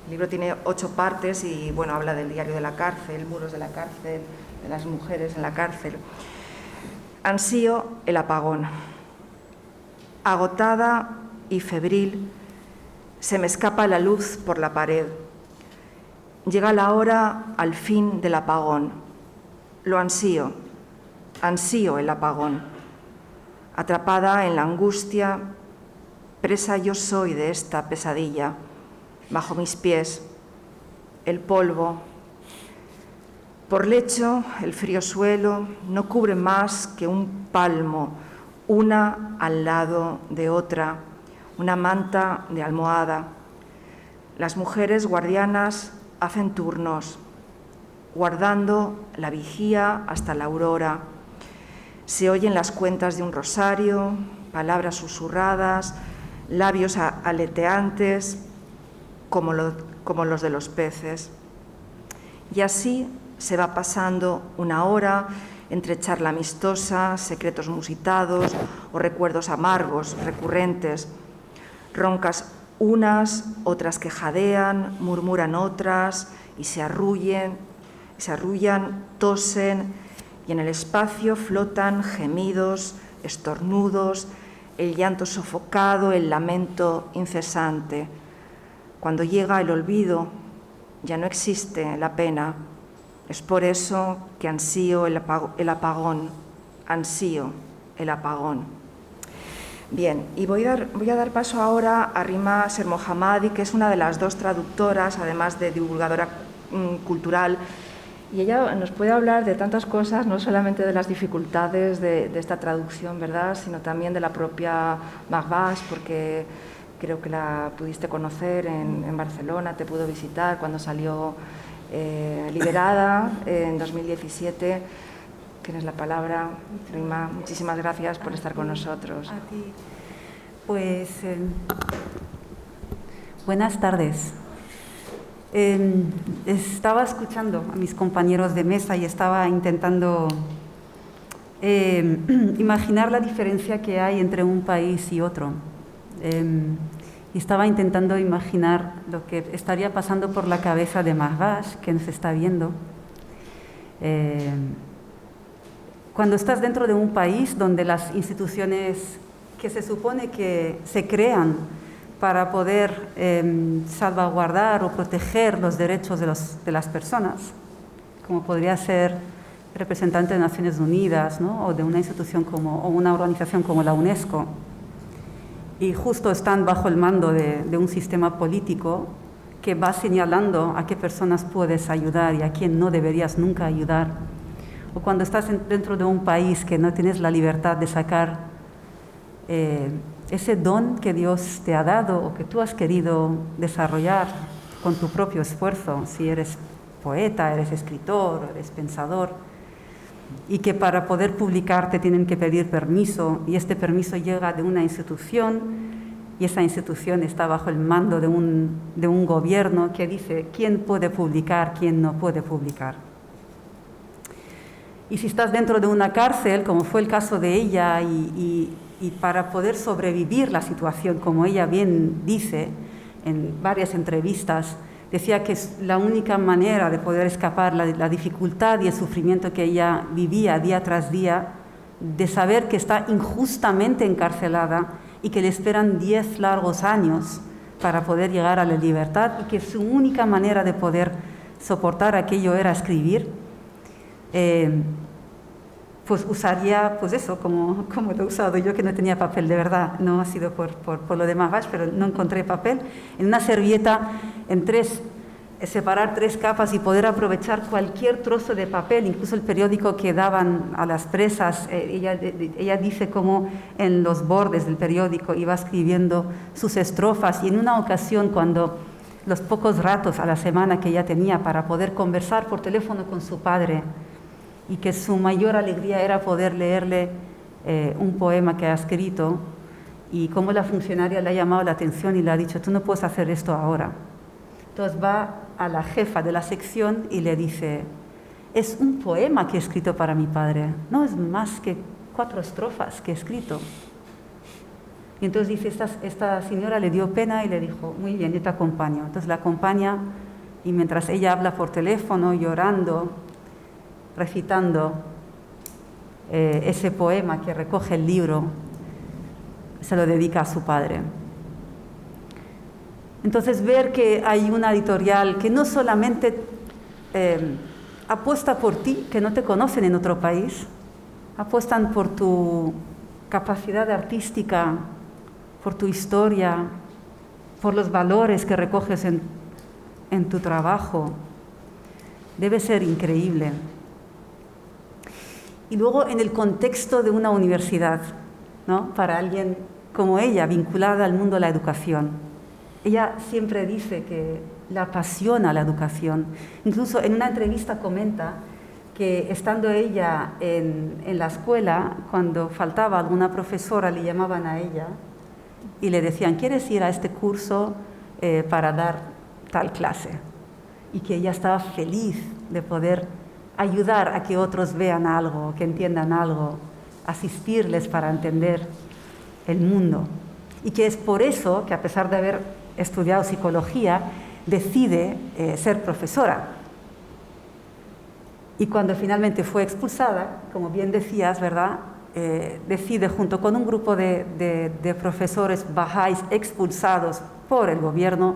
El libro tiene 8 partes y bueno, habla del diario de la cárcel, muros de la cárcel, de las mujeres en la cárcel. Ansío el apagón. Agotada y febril, se me escapa la luz por la pared. Llega la hora al fin del apagón. Lo ansío el apagón. Atrapada en la angustia, presa yo soy de esta pesadilla. Bajo mis pies, el polvo. Por lecho, el frío suelo no cubre más que un palmo, una al lado de otra, una manta de almohada. Las mujeres guardianas hacen turnos, guardando la vigía hasta la aurora. Se oyen las cuentas de un rosario, palabras susurradas, labios aleteantes, como los de los peces. Y así se va pasando una hora entre charla amistosa, secretos musitados o recuerdos amargos, recurrentes. Roncas unas, otras que jadean, murmuran otras y se arrullan, tosen y en el espacio flotan gemidos, estornudos, el llanto sofocado, el lamento incesante. Cuando llega el olvido, ya no existe la pena. Es por eso que ansío el apagón, ansío el apagón. Bien, y voy a dar paso ahora a Rima Sermohammadi, que es una de las dos traductoras, además de divulgadora cultural, y ella nos puede hablar de tantas cosas, no solamente de las dificultades de esta traducción, ¿verdad?, sino también de la propia Mahvash, porque creo que la pudiste conocer en Barcelona, te pudo visitar cuando salió liberada en 2017. Tienes la palabra, Rima. Muchísimas gracias por estar con nosotros. A ti. Pues, buenas tardes. Estaba escuchando a mis compañeros de mesa y estaba intentando imaginar la diferencia que hay entre un país y otro. Y estaba intentando imaginar lo que estaría pasando por la cabeza de Mahvash, que nos está viendo. Cuando estás dentro de un país donde las instituciones que se supone que se crean para poder salvaguardar o proteger los derechos de las personas, como podría ser representante de Naciones Unidas, ¿no?, o de una institución o una organización como la UNESCO, y justo están bajo el mando de un sistema político que va señalando a qué personas puedes ayudar y a quién no deberías nunca ayudar. O cuando estás dentro de un país que no tienes la libertad de sacar ese don que Dios te ha dado o que tú has querido desarrollar con tu propio esfuerzo, si eres poeta, eres escritor, eres pensador, y que para poder publicar te tienen que pedir permiso, y este permiso llega de una institución, y esa institución está bajo el mando de un gobierno que dice quién puede publicar, quién no puede publicar. Y si estás dentro de una cárcel, como fue el caso de ella, y para poder sobrevivir la situación, como ella bien dice en varias entrevistas, decía que es la única manera de poder escapar la dificultad y el sufrimiento que ella vivía día tras día, de saber que está injustamente encarcelada y que le esperan 10 largos años para poder llegar a la libertad, y que su única manera de poder soportar aquello era escribir. Pues usaría pues eso, como lo he usado yo, que no tenía papel, de verdad, no ha sido por lo de Mahvash, pero no encontré papel, en una servilleta, separar 3 capas y poder aprovechar cualquier trozo de papel, incluso el periódico que daban a las presas. Ella dice cómo en los bordes del periódico iba escribiendo sus estrofas, y en una ocasión, cuando los pocos ratos a la semana que ella tenía para poder conversar por teléfono con su padre, y que su mayor alegría era poder leerle un poema que ha escrito, y cómo la funcionaria le ha llamado la atención y le ha dicho: tú no puedes hacer esto ahora. Entonces va a la jefa de la sección y le dice: es un poema que he escrito para mi padre, no es más que 4 estrofas que he escrito. Y entonces dice, esta señora le dio pena y le dijo: muy bien, yo te acompaño. Entonces la acompaña, y mientras ella habla por teléfono, llorando, recitando ese poema que recoge el libro, se lo dedica a su padre. Entonces, ver que hay una editorial que no solamente apuesta por ti, que no te conocen en otro país, apuestan por tu capacidad artística, por tu historia, por los valores que recoges en tu trabajo, debe ser increíble. Y luego, en el contexto de una universidad, ¿no?, para alguien como ella, vinculada al mundo de la educación. Ella siempre dice que la apasiona la educación. Incluso en una entrevista comenta que, estando ella en la escuela, cuando faltaba alguna profesora, le llamaban a ella y le decían: ¿quieres ir a este curso para dar tal clase? Y que ella estaba feliz de poder ayudar a que otros vean algo, que entiendan algo, asistirles para entender el mundo. Y que es por eso que, a pesar de haber estudiado psicología, decide ser profesora. Y cuando finalmente fue expulsada, como bien decías, ¿verdad?, decide, junto con un grupo de profesores bahá'ís expulsados por el gobierno,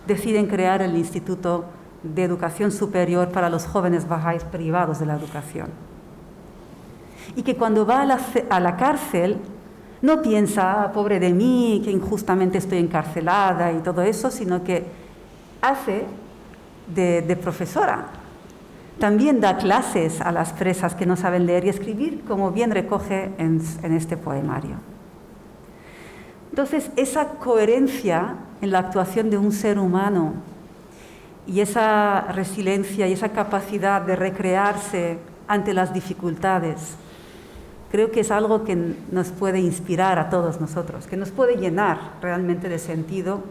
deciden crear el Instituto de Educación Superior para los jóvenes bahá'ís privados de la educación. Y que cuando va a la cárcel, no piensa, ah, pobre de mí, que injustamente estoy encarcelada y todo eso, sino que hace de profesora. También da clases a las presas que no saben leer y escribir, como bien recoge en este poemario. Entonces, esa coherencia en la actuación de un ser humano y esa resiliencia y esa capacidad de recrearse ante las dificultades, creo que es algo que nos puede inspirar a todos nosotros, que nos puede llenar realmente de sentido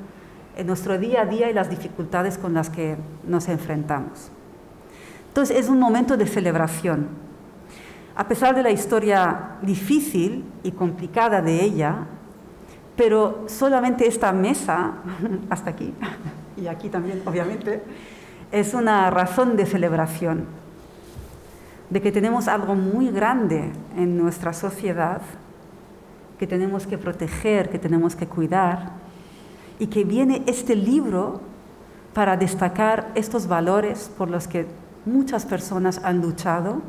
en nuestro día a día y las dificultades con las que nos enfrentamos. Entonces, es un momento de celebración. A pesar de la historia difícil y complicada de ella, pero solamente esta mesa, hasta aquí, y aquí también, obviamente, es una razón de celebración, de que tenemos algo muy grande en nuestra sociedad, que tenemos que proteger, que tenemos que cuidar, y que viene este libro para destacar estos valores por los que muchas personas han luchado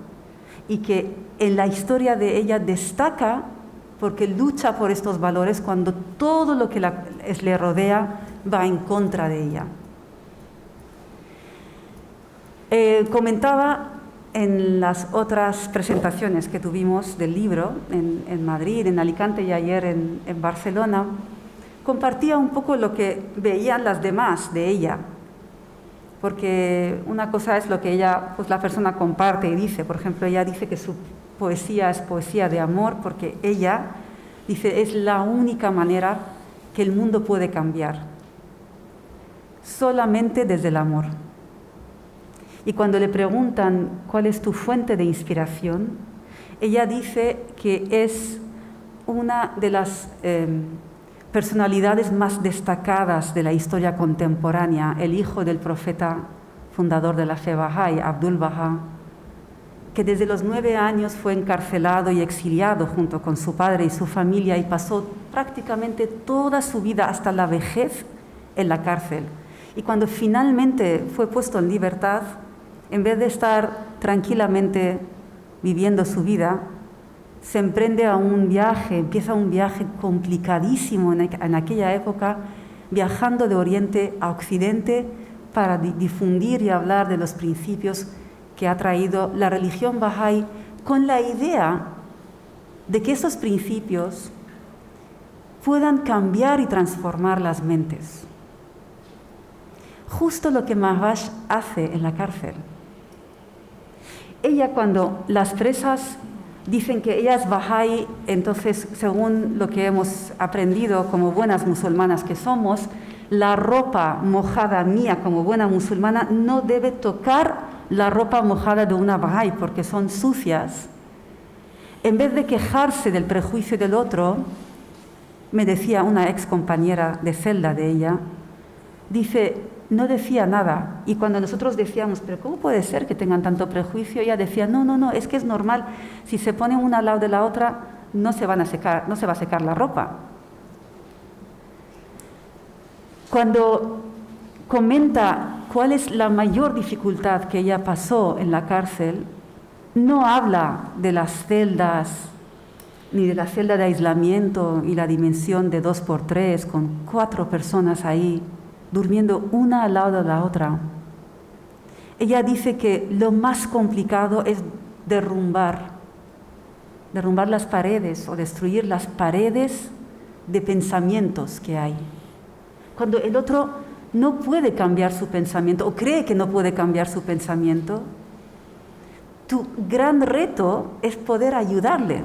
y que en la historia de ella destaca porque lucha por estos valores cuando todo lo que le rodea va en contra de ella. Comentaba en las otras presentaciones que tuvimos del libro en Madrid, en Alicante y ayer en Barcelona, compartía un poco lo que veían las demás de ella, porque una cosa es lo que ella, pues la persona comparte y dice. Por ejemplo, ella dice que su poesía es poesía de amor porque ella dice es la única manera que el mundo puede cambiar, solamente desde el amor. Y cuando le preguntan cuál es tu fuente de inspiración, ella dice que es una de las personalidades más destacadas de la historia contemporánea, el hijo del profeta fundador de la fe Bahá'í, Abdul Bahá, que desde los 9 años fue encarcelado y exiliado junto con su padre y su familia y pasó prácticamente toda su vida hasta la vejez en la cárcel. Y cuando finalmente fue puesto en libertad, en vez de estar tranquilamente viviendo su vida, se emprende a un viaje, empieza un viaje complicadísimo en aquella época, viajando de Oriente a Occidente para difundir y hablar de los principios que ha traído la religión Bahá'í, con la idea de que esos principios puedan cambiar y transformar las mentes. Justo lo que Mahvash hace en la cárcel. Ella, cuando las presas dicen que ella es Bahá'í, entonces, según lo que hemos aprendido como buenas musulmanas que somos, la ropa mojada mía como buena musulmana no debe tocar la ropa mojada de una Bahá'í porque son sucias. En vez de quejarse del prejuicio del otro, me decía una ex compañera de celda de ella, dice, no decía nada. Y cuando nosotros decíamos, pero ¿cómo puede ser que tengan tanto prejuicio? Ella decía, no, es que es normal. Si se ponen una al lado de la otra, no se va a secar la ropa. Cuando comenta cuál es la mayor dificultad que ella pasó en la cárcel, no habla de las celdas, ni de la celda de aislamiento y la dimensión de 2x3 con 4 personas ahí, durmiendo una al lado de la otra. Ella dice que lo más complicado es derrumbar las paredes o destruir las paredes de pensamientos que hay. Cuando el otro no puede cambiar su pensamiento o cree que no puede cambiar su pensamiento, tu gran reto es poder ayudarle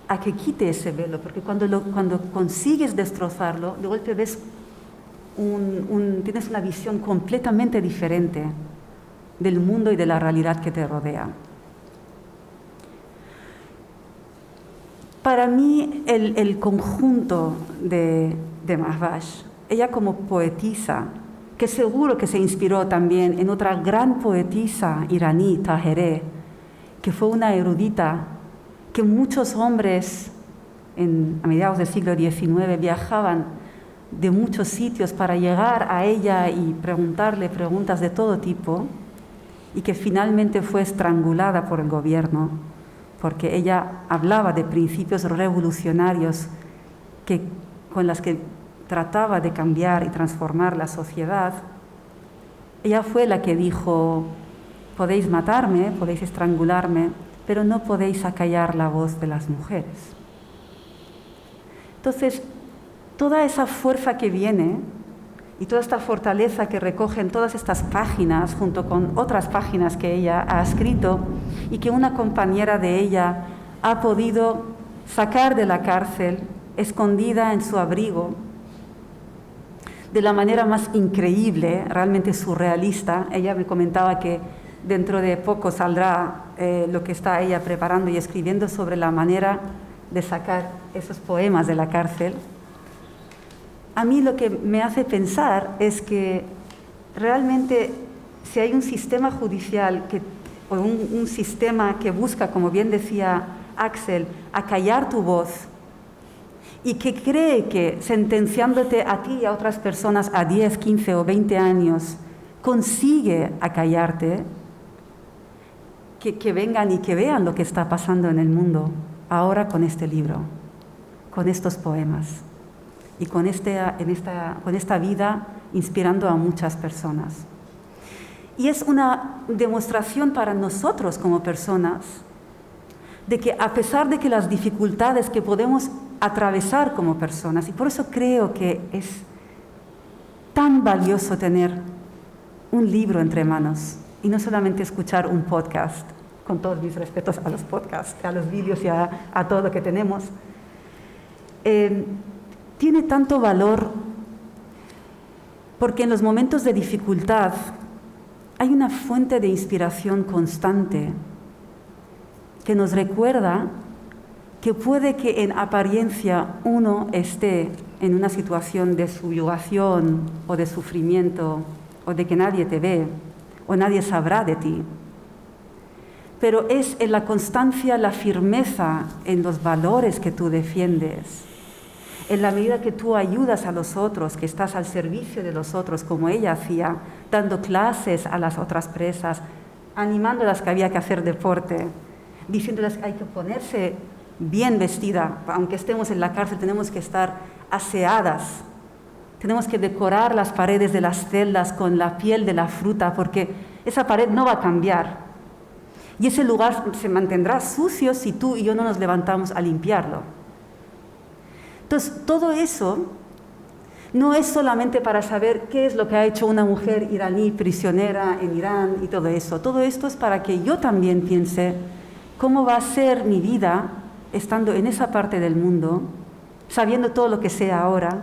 a que quite ese velo, porque cuando consigues destrozarlo, de golpe ves tienes una visión completamente diferente del mundo y de la realidad que te rodea. Para mí, el conjunto de Mahvash, ella como poetisa, que seguro que se inspiró también en otra gran poetisa iraní, Tahereh, que fue una erudita que muchos hombres a mediados del siglo XIX viajaban de muchos sitios para llegar a ella y preguntarle preguntas de todo tipo, y que finalmente fue estrangulada por el gobierno, porque ella hablaba de principios revolucionarios con los que trataba de cambiar y transformar la sociedad. Ella fue la que dijo: podéis matarme, podéis estrangularme, pero no podéis acallar la voz de las mujeres. Entonces, toda esa fuerza que viene y toda esta fortaleza que recogen todas estas páginas, junto con otras páginas que ella ha escrito y que una compañera de ella ha podido sacar de la cárcel, escondida en su abrigo, de la manera más increíble, realmente surrealista. Ella me comentaba que dentro de poco saldrá lo que está ella preparando y escribiendo sobre la manera de sacar esos poemas de la cárcel. A mí lo que me hace pensar es que realmente si hay un sistema judicial o un sistema que busca, como bien decía Axel, acallar tu voz, y que cree que sentenciándote a ti y a otras personas a 10, 15 o 20 años consigue acallarte, que vengan y que vean lo que está pasando en el mundo ahora con este libro, con estos poemas y con esta vida inspirando a muchas personas. Y es una demostración para nosotros como personas de que a pesar de que las dificultades que podemos atravesar como personas, y por eso creo que es tan valioso tener un libro entre manos y no solamente escuchar un podcast, con todos mis respetos a los podcasts, a los vídeos y a todo lo que tenemos, tiene tanto valor porque en los momentos de dificultad hay una fuente de inspiración constante que nos recuerda que puede que en apariencia uno esté en una situación de subyugación o de sufrimiento o de que nadie te ve o nadie sabrá de ti, pero es en la constancia, la firmeza en los valores que tú defiendes, en la medida que tú ayudas a los otros, que estás al servicio de los otros, como ella hacía, dando clases a las otras presas, animándolas que había que hacer deporte, diciéndoles que hay que ponerse bien vestida, aunque estemos en la cárcel tenemos que estar aseadas, tenemos que decorar las paredes de las celdas con la piel de la fruta, porque esa pared no va a cambiar y ese lugar se mantendrá sucio si tú y yo no nos levantamos a limpiarlo. Entonces, todo eso no es solamente para saber qué es lo que ha hecho una mujer iraní prisionera en Irán y todo eso. Todo esto es para que yo también piense cómo va a ser mi vida estando en esa parte del mundo, sabiendo todo lo que sé ahora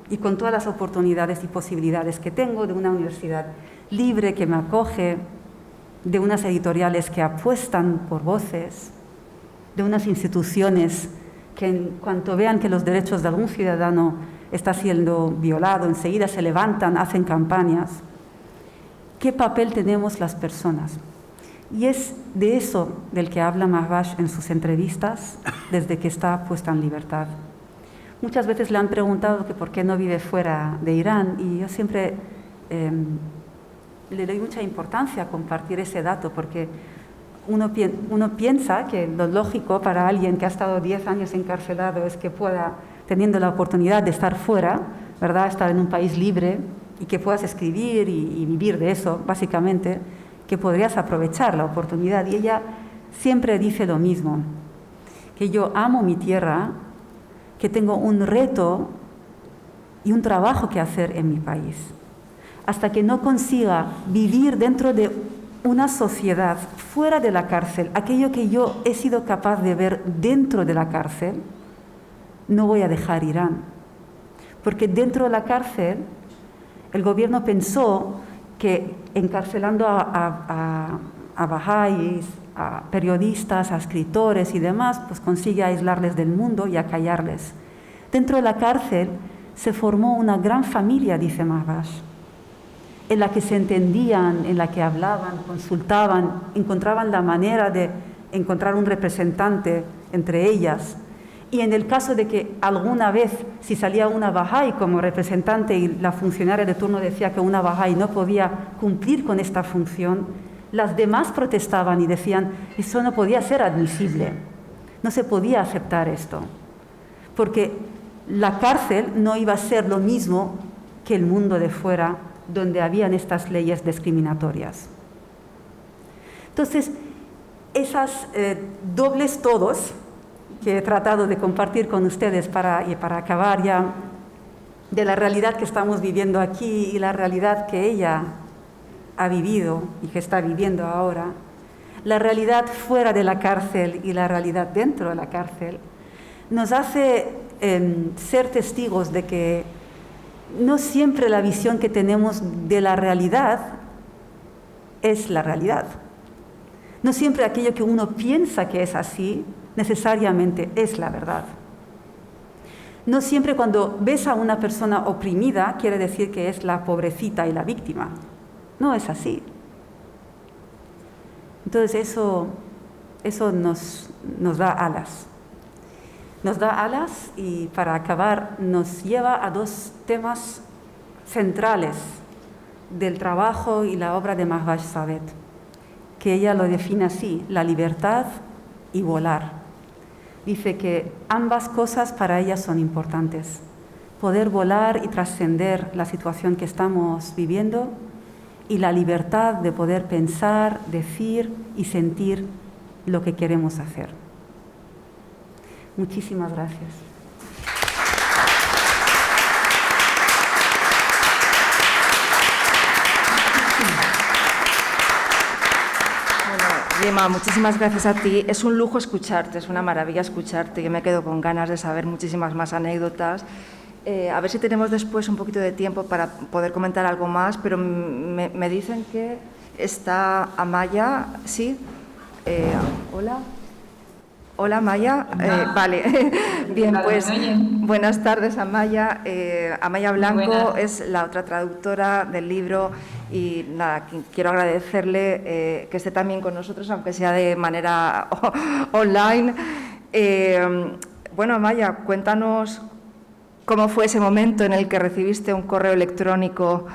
y con todas las oportunidades y posibilidades que tengo de una universidad libre que me acoge, de unas editoriales que apuestan por voces, de unas instituciones que en cuanto vean que los derechos de algún ciudadano está siendo violado, enseguida se levantan, hacen campañas. ¿Qué papel tenemos las personas? Y es de eso del que habla Mahvash en sus entrevistas desde que está puesta en libertad. Muchas veces le han preguntado que por qué no vive fuera de Irán y yo siempre le doy mucha importancia a compartir ese dato porque uno piensa que lo lógico para alguien que ha estado 10 años encarcelado es que pueda, teniendo la oportunidad de estar fuera, ¿verdad?, estar en un país libre y que puedas escribir y vivir de eso, básicamente, que podrías aprovechar la oportunidad. Y ella siempre dice lo mismo, que yo amo mi tierra, que tengo un reto y un trabajo que hacer en mi país. Hasta que no consiga vivir dentro de una sociedad fuera de la cárcel, aquello que yo he sido capaz de ver dentro de la cárcel, no voy a dejar Irán. Porque dentro de la cárcel, el gobierno pensó que encarcelando a bahá'ís, a periodistas, a escritores y demás, pues consigue aislarles del mundo y acallarles. Dentro de la cárcel se formó una gran familia, dice Mahvash. en la que se entendían, en la que hablaban, consultaban, encontraban la manera de encontrar un representante entre ellas. Y en el caso de que alguna vez, si salía una Bahá'í como representante y la funcionaria de turno decía que una Bahá'í no podía cumplir con esta función, las demás protestaban y decían, eso no podía ser admisible, no se podía aceptar esto, porque la cárcel no iba a ser lo mismo que el mundo de fuera, donde habían estas leyes discriminatorias. Entonces, esas dobles todos que he tratado de compartir con ustedes para acabar ya de la realidad que estamos viviendo aquí y la realidad que ella ha vivido y que está viviendo ahora, la realidad fuera de la cárcel y la realidad dentro de la cárcel, nos hace ser testigos de que no siempre la visión que tenemos de la realidad es la realidad. No siempre aquello que uno piensa que es así necesariamente es la verdad. No siempre cuando ves a una persona oprimida quiere decir que es la pobrecita y la víctima. No es así. Entonces eso nos da alas. Nos da alas y para acabar nos lleva a dos temas centrales del trabajo y la obra de Mahvash Saved, que ella lo define así, la libertad y volar. Dice que ambas cosas para ella son importantes. Poder volar y trascender la situación que estamos viviendo y la libertad de poder pensar, decir y sentir lo que queremos hacer. Muchísimas gracias. Gemma, muchísimas gracias a ti. Es un lujo escucharte, es una maravilla escucharte. Yo me quedo con ganas de saber muchísimas más anécdotas. A ver si tenemos después un poquito de tiempo para poder comentar algo más, pero me dicen que está Amaya, ¿sí? Hola. Hola, Amaya. Vale. Bien, pues buenas tardes, Amaya. Amaya Blanco es la otra traductora del libro y nada, quiero agradecerle que esté también con nosotros, aunque sea de manera online. Bueno, Amaya, cuéntanos cómo fue ese momento en el que recibiste un correo electrónico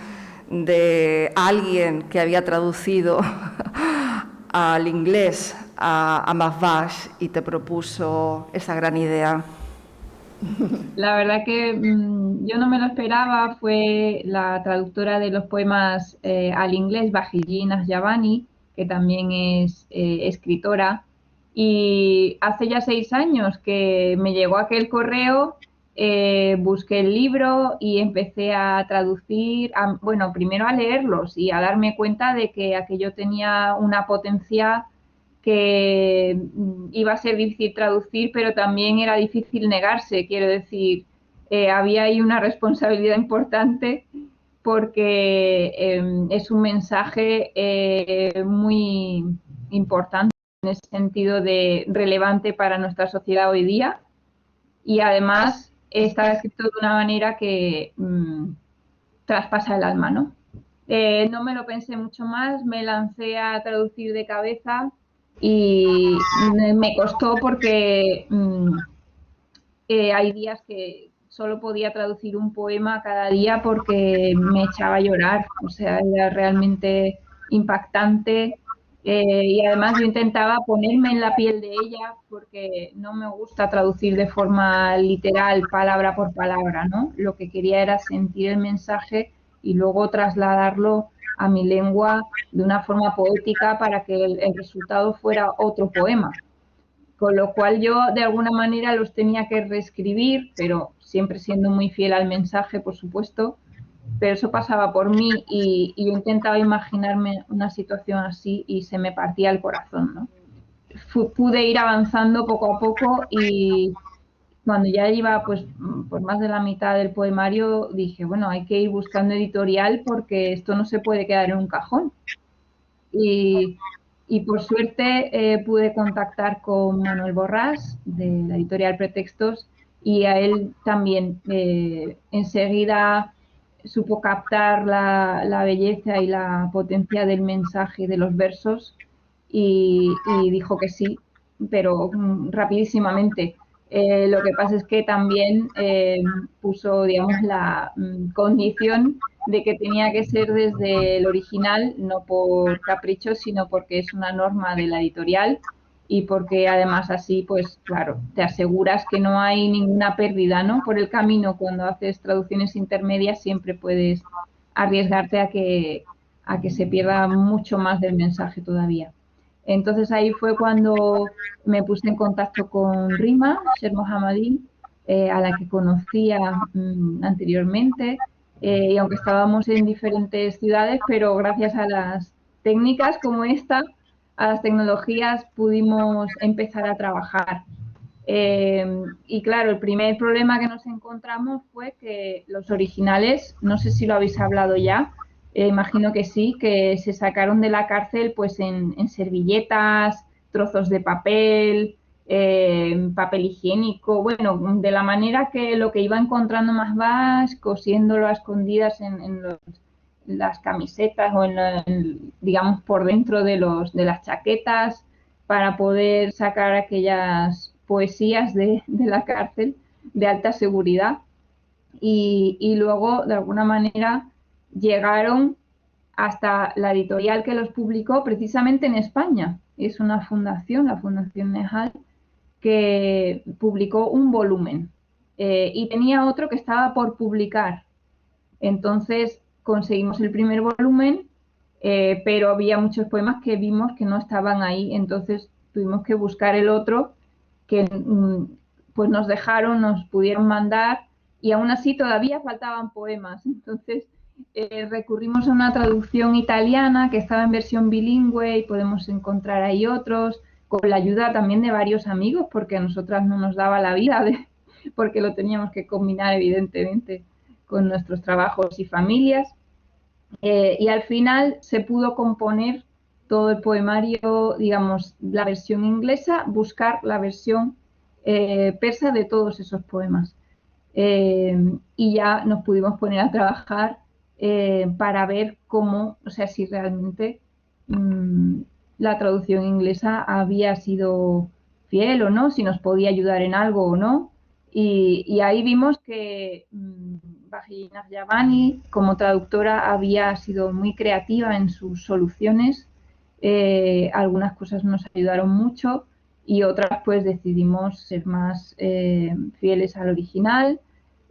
de alguien que había traducido al inglés a Mahvash y te propuso esa gran idea. La verdad que yo no me lo esperaba, fue la traductora de los poemas al inglés, Bahiji Nahjabani, que también es escritora, y hace ya 6 años que me llegó aquel correo, busqué el libro y empecé a traducir, bueno, primero a leerlos y a darme cuenta de que aquello tenía una potencia que iba a ser difícil traducir, pero también era difícil negarse. Quiero decir, había ahí una responsabilidad importante porque es un mensaje muy importante en ese sentido de relevante para nuestra sociedad hoy día y además está escrito de una manera que traspasa el alma, ¿no? No me lo pensé mucho más, me lancé a traducir de cabeza y me costó porque hay días que solo podía traducir un poema cada día porque me echaba a llorar, o sea, era realmente impactante y además yo intentaba ponerme en la piel de ella porque no me gusta traducir de forma literal, palabra por palabra, ¿no? Lo que quería era sentir el mensaje y luego trasladarlo a mi lengua de una forma poética para que el resultado fuera otro poema. Con lo cual yo de alguna manera los tenía que reescribir, pero siempre siendo muy fiel al mensaje, por supuesto, pero eso pasaba por mí y yo intentaba imaginarme una situación así y se me partía el corazón, ¿no? Pude ir avanzando poco a poco y cuando ya iba pues por más de la mitad del poemario dije, bueno, hay que ir buscando editorial porque esto no se puede quedar en un cajón. Y por suerte pude contactar con Manuel Borrás de la editorial Pretextos y a él también enseguida supo captar la belleza y la potencia del mensaje de los versos y dijo que sí, pero rapidísimamente. Lo que pasa es que también puso, digamos, la condición de que tenía que ser desde el original, no por capricho, sino porque es una norma de la editorial y porque además así, pues claro, te aseguras que no hay ninguna pérdida, ¿no? Por el camino, cuando haces traducciones intermedias, siempre puedes arriesgarte a que se pierda mucho más del mensaje todavía. Entonces ahí fue cuando me puse en contacto con Rima Sher Mohammadi, a la que conocía anteriormente, y aunque estábamos en diferentes ciudades, pero gracias a las técnicas como esta, a las tecnologías, pudimos empezar a trabajar. Y claro, el primer problema que nos encontramos fue que los originales, no sé si lo habéis hablado ya, imagino que sí, que se sacaron de la cárcel pues en servilletas, trozos de papel, papel higiénico, bueno, de la manera que lo que iba encontrando más vas, cosiéndolo a escondidas en las camisetas o digamos por dentro de las chaquetas para poder sacar aquellas poesías de la cárcel de alta seguridad y luego de alguna manera llegaron hasta la editorial que los publicó precisamente en España. Es una fundación, la Fundación Nehal, que publicó un volumen y tenía otro que estaba por publicar. Entonces conseguimos el primer volumen, pero había muchos poemas que vimos que no estaban ahí, entonces tuvimos que buscar el otro que pues nos dejaron, nos pudieron mandar y aún así todavía faltaban poemas. Entonces recurrimos a una traducción italiana que estaba en versión bilingüe y podemos encontrar ahí otros, con la ayuda también de varios amigos, porque a nosotras no nos daba la vida, porque lo teníamos que combinar evidentemente con nuestros trabajos y familias. Y al final se pudo componer todo el poemario, digamos, la versión inglesa, buscar la versión persa de todos esos poemas. Y ya nos pudimos poner a trabajar para ver cómo, o sea, si realmente la traducción inglesa había sido fiel o no, si nos podía ayudar en algo o no. Y ahí vimos que Bahi Nafyavani, como traductora, había sido muy creativa en sus soluciones. Algunas cosas nos ayudaron mucho y otras pues decidimos ser más fieles al original.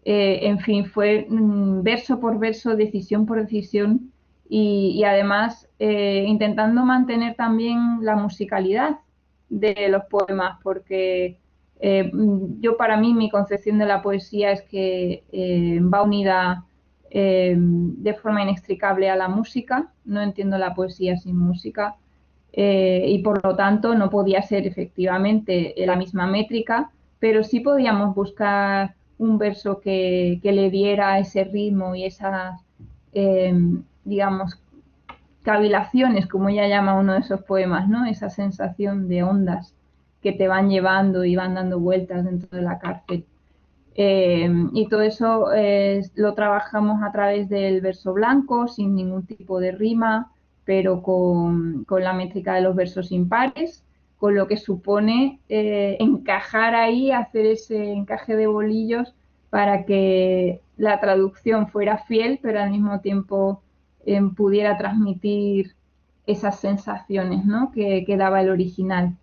En fin, fue verso por verso, decisión por decisión y además intentando mantener también la musicalidad de los poemas porque yo para mí mi concepción de la poesía es que va unida de forma inextricable a la música, no entiendo la poesía sin música y por lo tanto no podía ser efectivamente la misma métrica, pero sí podíamos buscar un verso que le diera ese ritmo y esas, digamos, cavilaciones, como ella llama uno de esos poemas, ¿no? Esa sensación de ondas que te van llevando y van dando vueltas dentro de la cárcel. Y todo eso lo trabajamos a través del verso blanco, sin ningún tipo de rima, pero con la métrica de los versos impares, con lo que supone encajar ahí, hacer ese encaje de bolillos para que la traducción fuera fiel, pero al mismo tiempo pudiera transmitir esas sensaciones, ¿no? que daba el original.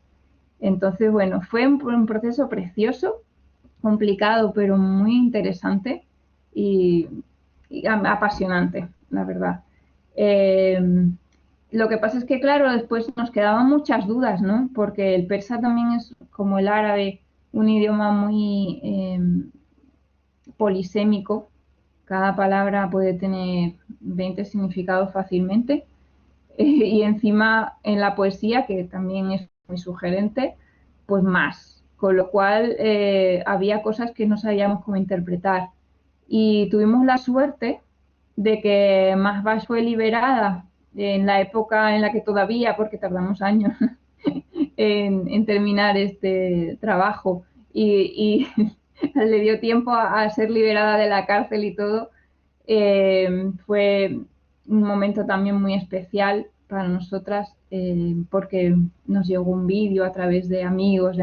Entonces, bueno, fue un proceso precioso, complicado, pero muy interesante y apasionante, la verdad. Lo que pasa es que, claro, después nos quedaban muchas dudas, ¿no? Porque el persa también es, como el árabe, un idioma muy polisémico. Cada palabra puede tener 20 significados fácilmente. Y encima en la poesía, que también es muy sugerente, pues más. Con lo cual había cosas que no sabíamos cómo interpretar. Y tuvimos la suerte de que Mahbash fue liberada en la época en la que todavía, porque tardamos años en terminar este trabajo, y le dio tiempo a ser liberada de la cárcel y todo, Fue un momento también muy especial para nosotras porque nos llegó un vídeo a través de amigos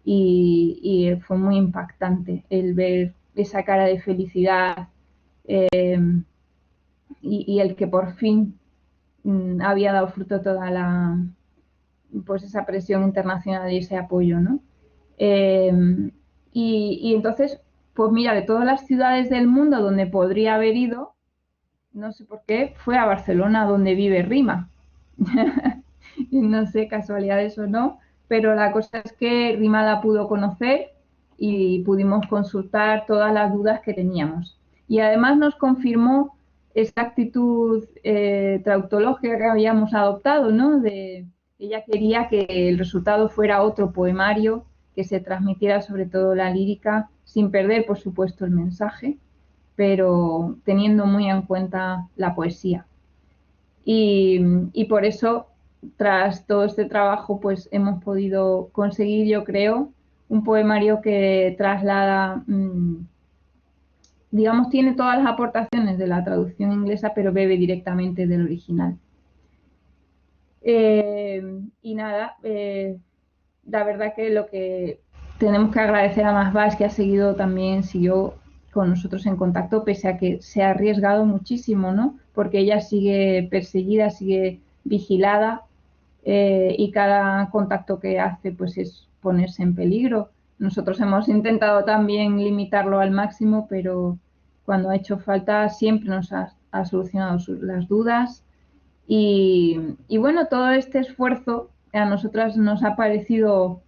y fue muy impactante el ver esa cara de felicidad y el que por fin había dado fruto toda pues esa presión internacional y ese apoyo, ¿no? Y entonces, pues mira, de todas las ciudades del mundo donde podría haber ido, no sé por qué, fue a Barcelona, donde vive Rima. No sé, casualidades o no, pero la cosa es que Rima la pudo conocer y pudimos consultar todas las dudas que teníamos. Y además nos confirmó esa actitud trautológica que habíamos adoptado, ¿no? Ella quería que el resultado fuera otro poemario, que se transmitiera sobre todo la lírica, sin perder, por supuesto, el mensaje, pero teniendo muy en cuenta la poesía. Y por eso, tras todo este trabajo, pues hemos podido conseguir, yo creo, un poemario que traslada, digamos, tiene todas las aportaciones de la traducción inglesa, pero bebe directamente del original. Y nada, la verdad que lo que tenemos que agradecer a Mahbah es que siguió con nosotros en contacto, pese a que se ha arriesgado muchísimo, ¿no? Porque ella sigue perseguida, sigue vigilada y cada contacto que hace pues es ponerse en peligro. Nosotros hemos intentado también limitarlo al máximo, pero cuando ha hecho falta siempre nos ha solucionado las dudas y bueno, todo este esfuerzo a nosotras nos ha parecido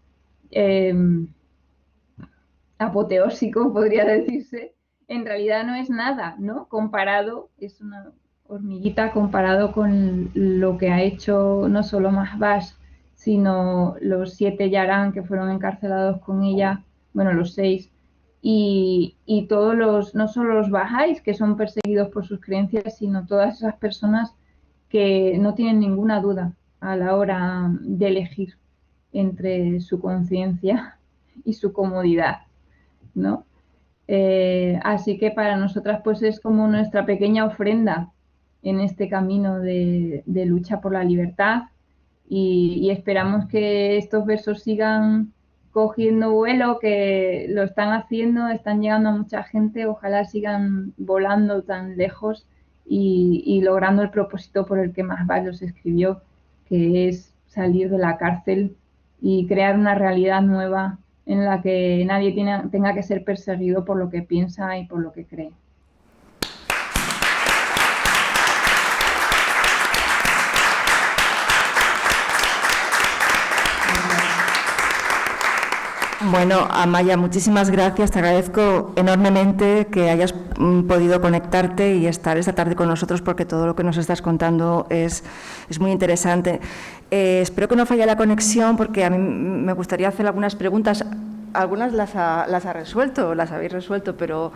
apoteósico, podría decirse. En realidad no es nada, ¿no? Comparado, es una hormiguita comparado con lo que ha hecho no solo Mahbah, sino los 7 Yaran que fueron encarcelados con ella, bueno, los 6, y todos no solo los bahá'ís que son perseguidos por sus creencias, sino todas esas personas que no tienen ninguna duda a la hora de elegir entre su conciencia y su comodidad, ¿no? Así que para nosotras pues es como nuestra pequeña ofrenda en este camino de lucha por la libertad y esperamos que estos versos sigan cogiendo vuelo, que lo están haciendo, están llegando a mucha gente, ojalá sigan volando tan lejos y logrando el propósito por el que Mahbah los escribió, que es salir de la cárcel y crear una realidad nueva en la que nadie tenga que ser perseguido por lo que piensa y por lo que cree. Bueno, Amaya, muchísimas gracias. Te agradezco enormemente que hayas podido conectarte y estar esta tarde con nosotros porque todo lo que nos estás contando es muy interesante. Espero que no falle la conexión porque a mí me gustaría hacer algunas preguntas. Algunas las habéis resuelto, pero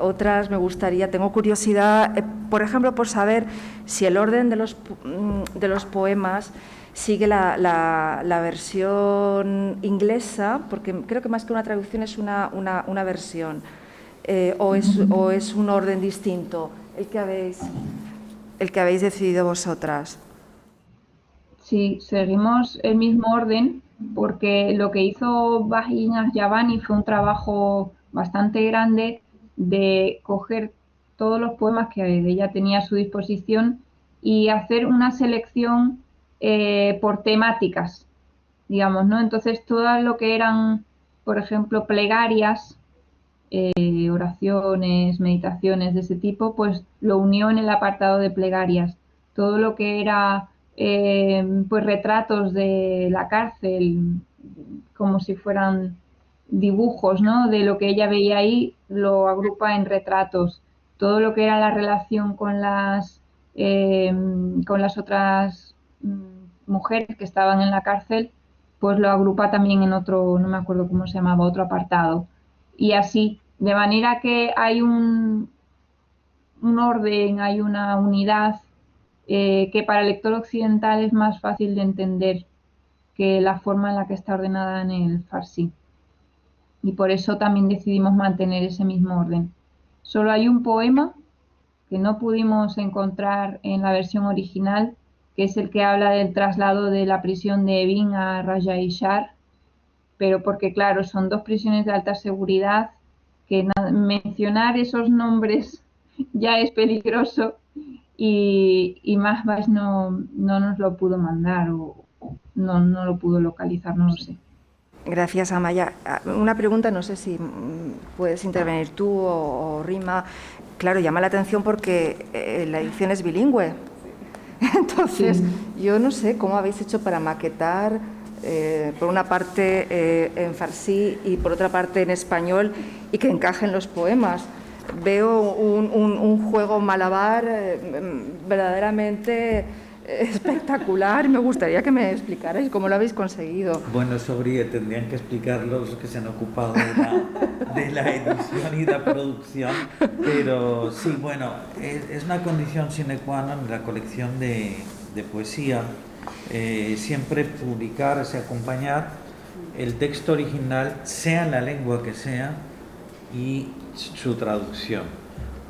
otras me gustaría, tengo curiosidad, por ejemplo, por saber si el orden de los poemas sigue la versión inglesa, porque creo que más que una traducción es una versión, o es un orden distinto el que habéis decidido vosotras. Sí, seguimos el mismo orden porque lo que hizo Vahid Nasjabani fue un trabajo bastante grande de coger todos los poemas que ella tenía a su disposición y hacer una selección por temáticas, digamos, ¿no? Entonces, todo lo que eran, por ejemplo, plegarias, oraciones, meditaciones de ese tipo, pues lo unió en el apartado de plegarias. Todo lo que era, pues, retratos de la cárcel, como si fueran dibujos, ¿no? De lo que ella veía ahí, lo agrupa en retratos. Todo lo que era la relación con las otras mujeres que estaban en la cárcel, pues lo agrupa también en otro, no me acuerdo cómo se llamaba, otro apartado. Y así, de manera que hay un orden, hay una unidad que para el lector occidental es más fácil de entender que la forma en la que está ordenada en el farsi. Y por eso también decidimos mantener ese mismo orden. Solo hay un poema que no pudimos encontrar en la versión original, que es el que habla del traslado de la prisión de Evin a Rajai Shar, pero porque, claro, son dos prisiones de alta seguridad, que mencionar esos nombres ya es peligroso, y Mahbach no nos lo pudo mandar, o no lo pudo localizar, no lo sé. Gracias, Amaya. Una pregunta, no sé si puedes intervenir tú o Rima. Claro, llama la atención porque la edición es bilingüe. Entonces, yo no sé cómo habéis hecho para maquetar, por una parte en farsi y por otra parte en español, y que encajen los poemas. Veo un juego malabar verdaderamente espectacular. Me gustaría que me explicarais cómo lo habéis conseguido. Bueno, tendrían que explicarlo los que se han ocupado de la edición y la producción, pero sí, bueno, es una condición sine qua non en la colección de poesía, siempre publicar, acompañar el texto original, sea en la lengua que sea, y su traducción.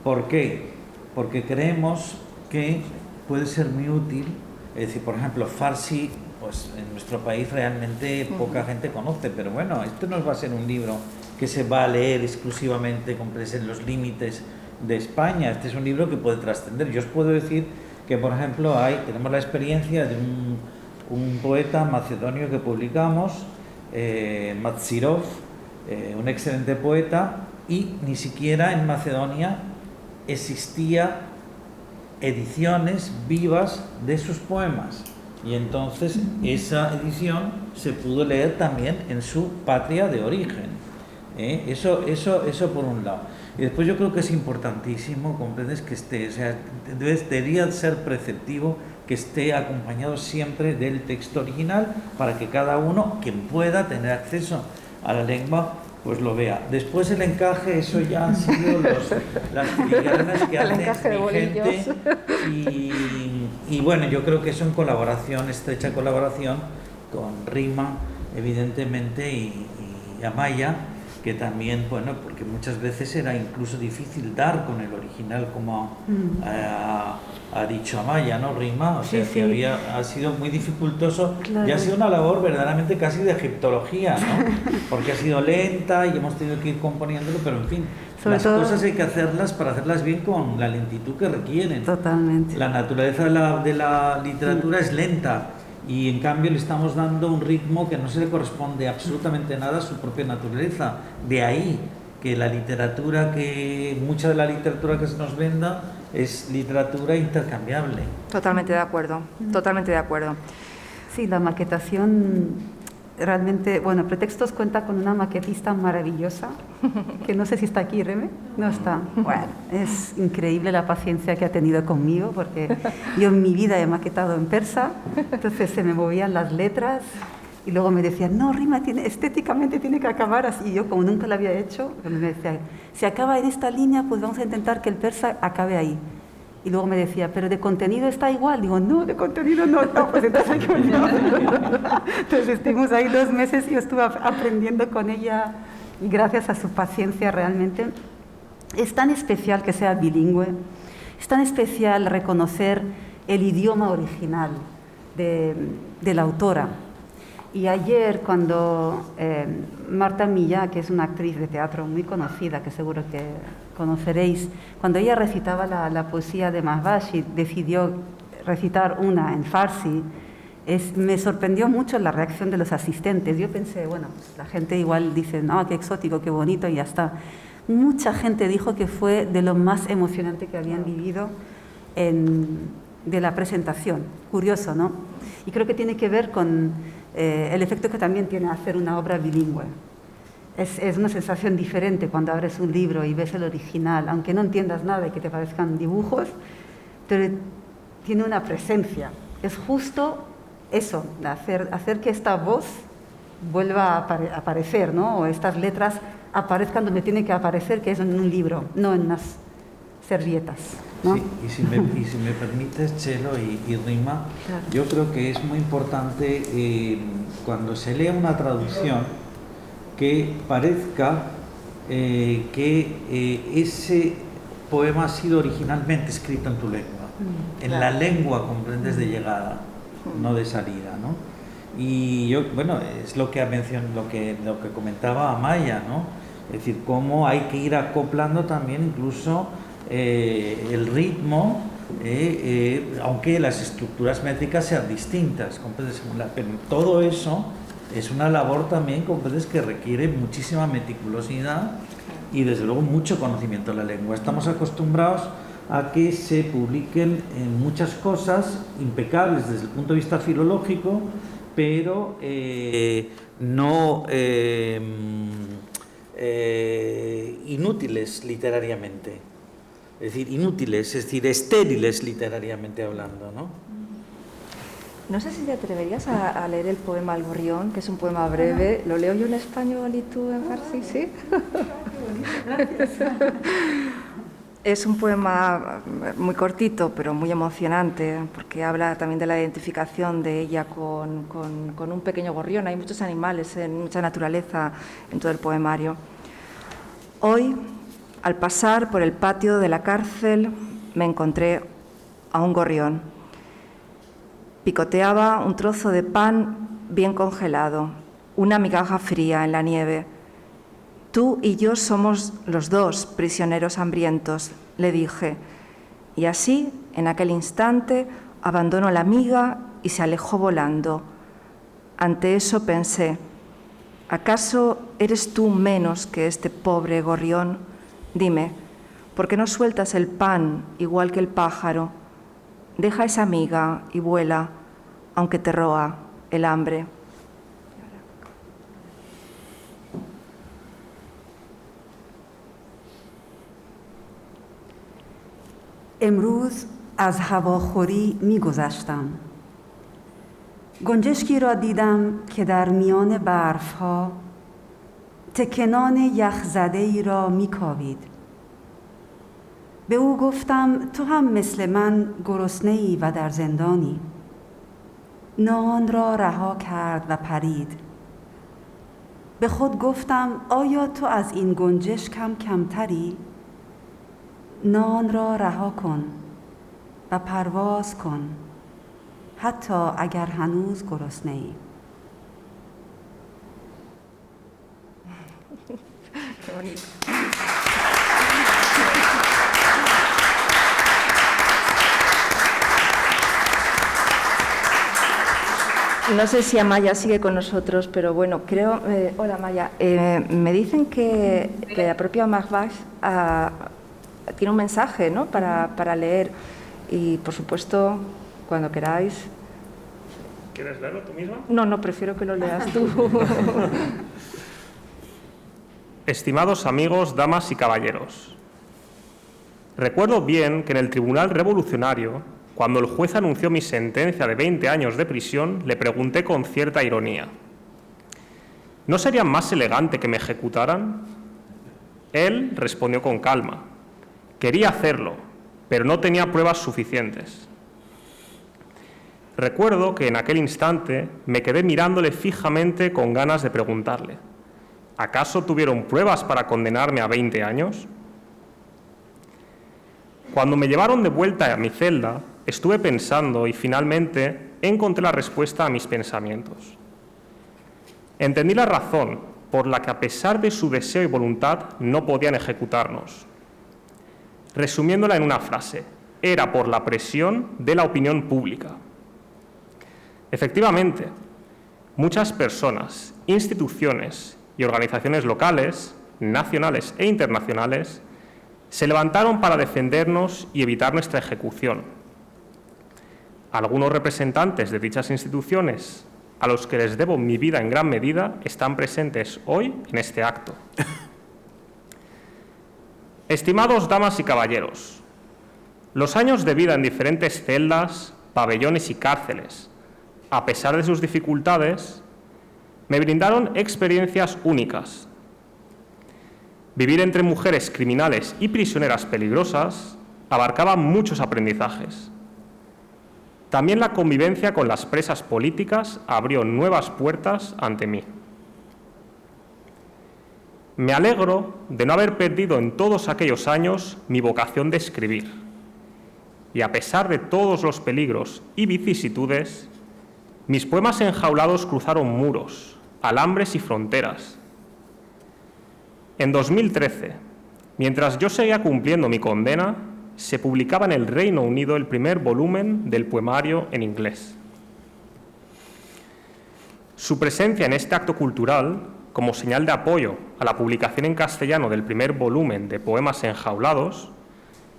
¿Por qué? Porque creemos que puede ser muy útil. Es decir, por ejemplo, farsi, pues en nuestro país realmente poca gente conoce, pero bueno, esto no va a ser un libro que se va a leer exclusivamente en los límites de España. Este es un libro que puede trascender. Yo os puedo decir que, por ejemplo, tenemos la experiencia de un poeta macedonio que publicamos, Matsirov, un excelente poeta, y ni siquiera en Macedonia existía ediciones vivas de sus poemas, y entonces esa edición se pudo leer también en su patria de origen. Eso por un lado. Y después yo creo que es importantísimo, comprendes, que esté, o sea, debería ser preceptivo que esté acompañado siempre del texto original, para que cada uno, quien pueda tener acceso a la lengua, pues lo vea. Después el encaje, eso ya han sido las filigranas que hacen mi gente, y bueno, yo creo que eso en colaboración, estrecha colaboración con Rima, evidentemente, y Amaya, que también, bueno, porque muchas veces era incluso difícil dar con el original, como ha dicho Amaya, ¿no, Rima? O sea, sí, que ha sido muy dificultoso, claro. Y ha sido una labor verdaderamente casi de egiptología, ¿no? Porque ha sido lenta y hemos tenido que ir componiéndolo, pero en fin, las cosas hay que hacerlas para hacerlas bien con la lentitud que requieren. Totalmente. La naturaleza de la literatura es lenta, y en cambio le estamos dando un ritmo que no se le corresponde absolutamente nada a su propia naturaleza. De ahí que mucha de la literatura que se nos venda es literatura intercambiable. Totalmente de acuerdo, totalmente de acuerdo. Sí, la maquetación realmente, bueno, Pretextos cuenta con una maquetista maravillosa, que no sé si está aquí, Reme, no está. Bueno, es increíble la paciencia que ha tenido conmigo, porque yo en mi vida he maquetado en persa, entonces se me movían las letras, y luego me decían, no, Rima, estéticamente tiene que acabar así. Y yo, como nunca lo había hecho, me decía, si acaba en esta línea, pues vamos a intentar que el persa acabe ahí. Y luego me decía, pero de contenido está igual. Digo, no, de contenido no, pues entonces hay que Entonces estuvimos ahí 2 meses y yo estuve aprendiendo con ella, y gracias a su paciencia realmente. Es tan especial que sea bilingüe, es tan especial reconocer el idioma original de la autora. Y ayer, cuando Marta Millá, que es una actriz de teatro muy conocida, que seguro que conoceréis, cuando ella recitaba la poesía de Mahbach y decidió recitar una en farsi, me sorprendió mucho la reacción de los asistentes. Yo pensé, bueno, pues la gente igual dice, no, qué exótico, qué bonito, y ya está. Mucha gente dijo que fue de lo más emocionante que habían vivido de la presentación. Curioso, ¿no? Y creo que tiene que ver con el efecto que también tiene hacer una obra bilingüe. Es una sensación diferente cuando abres un libro y ves el original, aunque no entiendas nada y que te parezcan dibujos, pero tiene una presencia. Es justo eso, hacer que esta voz vuelva a aparecer, ¿no? O estas letras aparezcan donde tienen que aparecer, que es en un libro, no en unas servietas, ¿no? Sí, y si me permites, Chelo y Rima, claro. Yo creo que es muy importante cuando se lea una traducción que parezca que poema ha sido originalmente escrito en tu lengua. En la lengua comprendes de llegada, no de salida, ¿no? Y yo, bueno, es lo que ha mencionado, lo que comentaba Amaya, ¿no? Es decir, cómo hay que ir acoplando también incluso el ritmo, aunque las estructuras métricas sean distintas, ¿comprendes? Pero todo eso es una labor también, ¿comprendes?, que requiere muchísima meticulosidad y desde luego mucho conocimiento de la lengua. Estamos acostumbrados a que se publiquen muchas cosas impecables desde el punto de vista filológico, pero no inútiles literariamente. Es decir, inútiles, es decir, estériles literariamente hablando, ¿no? No sé si te atreverías a leer el poema El Gorrión, que es un poema breve. Lo leo yo en español y tú en farsi, ¿sí? Es un poema muy cortito, pero muy emocionante, porque habla también de la identificación de ella con un pequeño gorrión. Hay muchos animales, mucha naturaleza en todo el poemario. Hoy, al pasar por el patio de la cárcel, me encontré a un gorrión. Picoteaba un trozo de pan bien congelado, una migaja fría en la nieve. Tú y yo somos los dos prisioneros hambrientos, le dije. Y así, en aquel instante, abandonó la miga y se alejó volando. Ante eso pensé, ¿acaso eres tú menos que este pobre gorrión? Dime, ¿por qué no sueltas el pan igual que el pájaro? Deja esa miga y vuela, aunque te roa el hambre. امروز از هواخوری می‌گذشتم. گنجشکی را دیدم که در میان برف‌ها تکنان یخزده‌ای را می‌کاوید. به او گفتم تو هم مثل من گرسنه‌ای و در زندانی. نان را رها کرد و پرید. به خود گفتم آیا تو از این گنجشک هم کمتری؟ نان را رها کن و پرواز کن حتی اگر هنوز گرسنه‌ای. No sé si Amaya sigue con nosotros, pero bueno, creo... hola, Amaya. Me dicen que la propia Mahbaj tiene un mensaje, ¿no?, para leer. Y, por supuesto, cuando queráis... ¿Quieres leerlo tú misma? No, prefiero que lo leas tú. Estimados amigos, damas y caballeros, recuerdo bien que en el Tribunal Revolucionario, cuando el juez anunció mi sentencia de 20 años de prisión, le pregunté con cierta ironía, ¿no sería más elegante que me ejecutaran? Él respondió con calma, quería hacerlo, pero no tenía pruebas suficientes. Recuerdo que en aquel instante me quedé mirándole fijamente con ganas de preguntarle, ¿acaso tuvieron pruebas para condenarme a 20 años? Cuando me llevaron de vuelta a mi celda, estuve pensando y finalmente encontré la respuesta a mis pensamientos. Entendí la razón por la que, a pesar de su deseo y voluntad, no podían ejecutarnos. Resumiéndola en una frase, era por la presión de la opinión pública. Efectivamente, muchas personas, instituciones y organizaciones locales, nacionales e internacionales se levantaron para defendernos y evitar nuestra ejecución. Algunos representantes de dichas instituciones, a los que les debo mi vida en gran medida, están presentes hoy en este acto. Estimados damas y caballeros, los años de vida en diferentes celdas, pabellones y cárceles, a pesar de sus dificultades, me brindaron experiencias únicas. Vivir entre mujeres criminales y prisioneras peligrosas abarcaba muchos aprendizajes. También la convivencia con las presas políticas abrió nuevas puertas ante mí. Me alegro de no haber perdido en todos aquellos años mi vocación de escribir. Y a pesar de todos los peligros y vicisitudes, mis poemas enjaulados cruzaron muros, alambres y fronteras. En 2013, mientras yo seguía cumpliendo mi condena, se publicaba en el Reino Unido el primer volumen del poemario en inglés. Su presencia en este acto cultural, como señal de apoyo a la publicación en castellano del primer volumen de poemas enjaulados,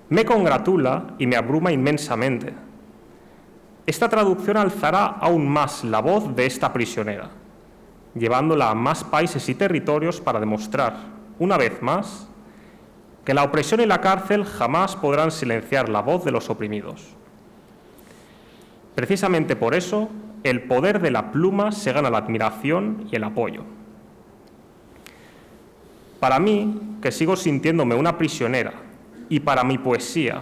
me congratula y me abruma inmensamente. Esta traducción alzará aún más la voz de esta prisionera, llevándola a más países y territorios para demostrar, una vez más, que la opresión y la cárcel jamás podrán silenciar la voz de los oprimidos. Precisamente por eso, el poder de la pluma se gana la admiración y el apoyo. Para mí, que sigo sintiéndome una prisionera, y para mi poesía,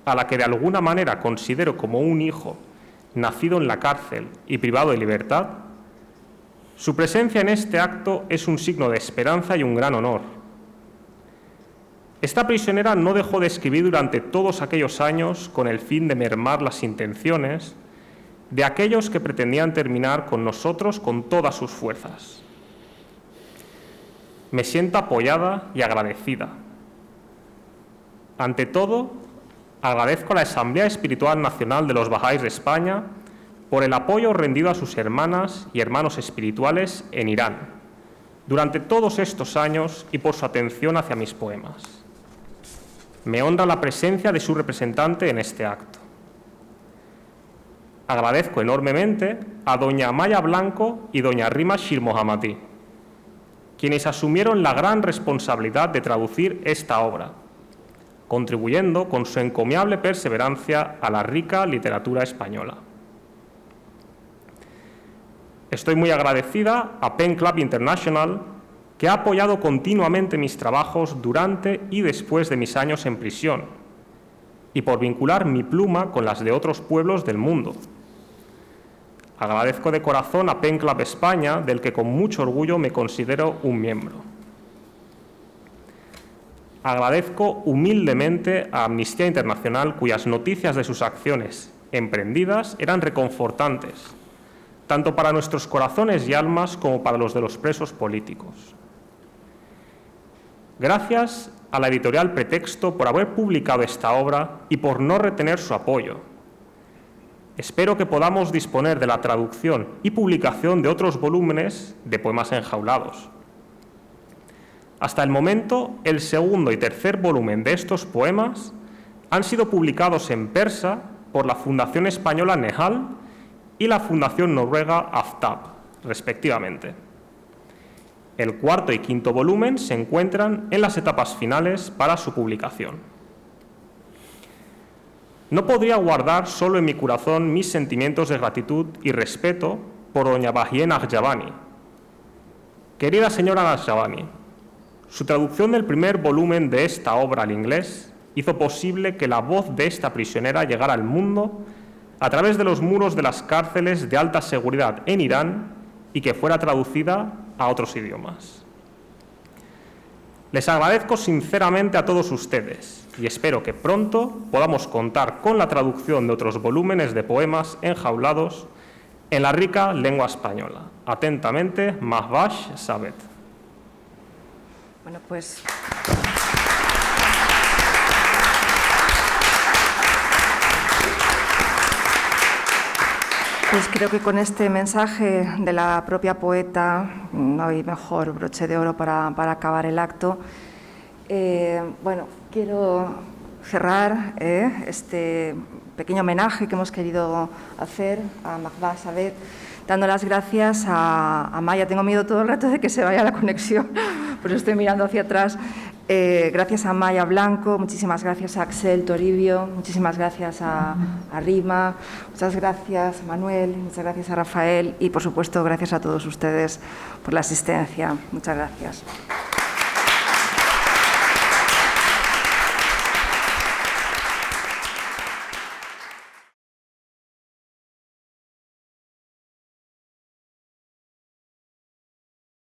a la que de alguna manera considero como un hijo nacido en la cárcel y privado de libertad, su presencia en este acto es un signo de esperanza y un gran honor. Esta prisionera no dejó de escribir durante todos aquellos años con el fin de mermar las intenciones de aquellos que pretendían terminar con nosotros con todas sus fuerzas. Me siento apoyada y agradecida. Ante todo, agradezco a la Asamblea Espiritual Nacional de los Bahá'ís de España por el apoyo rendido a sus hermanas y hermanos espirituales en Irán durante todos estos años y por su atención hacia mis poemas. Me honra la presencia de su representante en este acto. Agradezco enormemente a doña Amaya Blanco y doña Rima Shirmohammadi, quienes asumieron la gran responsabilidad de traducir esta obra, contribuyendo con su encomiable perseverancia a la rica literatura española. Estoy muy agradecida a Pen Club International, que ha apoyado continuamente mis trabajos durante y después de mis años en prisión, y por vincular mi pluma con las de otros pueblos del mundo. Agradezco de corazón a Pen Club España, del que con mucho orgullo me considero un miembro. Agradezco humildemente a Amnistía Internacional, cuyas noticias de sus acciones emprendidas eran reconfortantes, tanto para nuestros corazones y almas como para los de los presos políticos. Gracias a la editorial Pretexto por haber publicado esta obra y por no retener su apoyo. Espero que podamos disponer de la traducción y publicación de otros volúmenes de poemas enjaulados. Hasta el momento, el segundo y tercer volumen de estos poemas han sido publicados en persa por la Fundación Española Nehal y la Fundación Noruega Aftab, respectivamente. El cuarto y quinto volumen se encuentran en las etapas finales para su publicación. No podría guardar solo en mi corazón mis sentimientos de gratitud y respeto por doña Bahie Nakhjavani. Querida señora Nakhjavani, su traducción del primer volumen de esta obra al inglés hizo posible que la voz de esta prisionera llegara al mundo a través de los muros de las cárceles de alta seguridad en Irán y que fuera traducida a otros idiomas. Les agradezco sinceramente a todos ustedes y espero que pronto podamos contar con la traducción de otros volúmenes de poemas enjaulados en la rica lengua española. Atentamente, Mahbash Sabet. Bueno, pues creo que con este mensaje de la propia poeta no hay mejor broche de oro para acabar el acto. Bueno, quiero cerrar este pequeño homenaje que hemos querido hacer a Mahbash Sabet dando las gracias a Maya. Tengo miedo todo el rato de que se vaya la conexión, por eso estoy mirando hacia atrás. Gracias a Maya Blanco, muchísimas gracias a Axel Toribio, muchísimas gracias a Rima, muchas gracias a Manuel, muchas gracias a Rafael y, por supuesto, gracias a todos ustedes por la asistencia. Muchas gracias.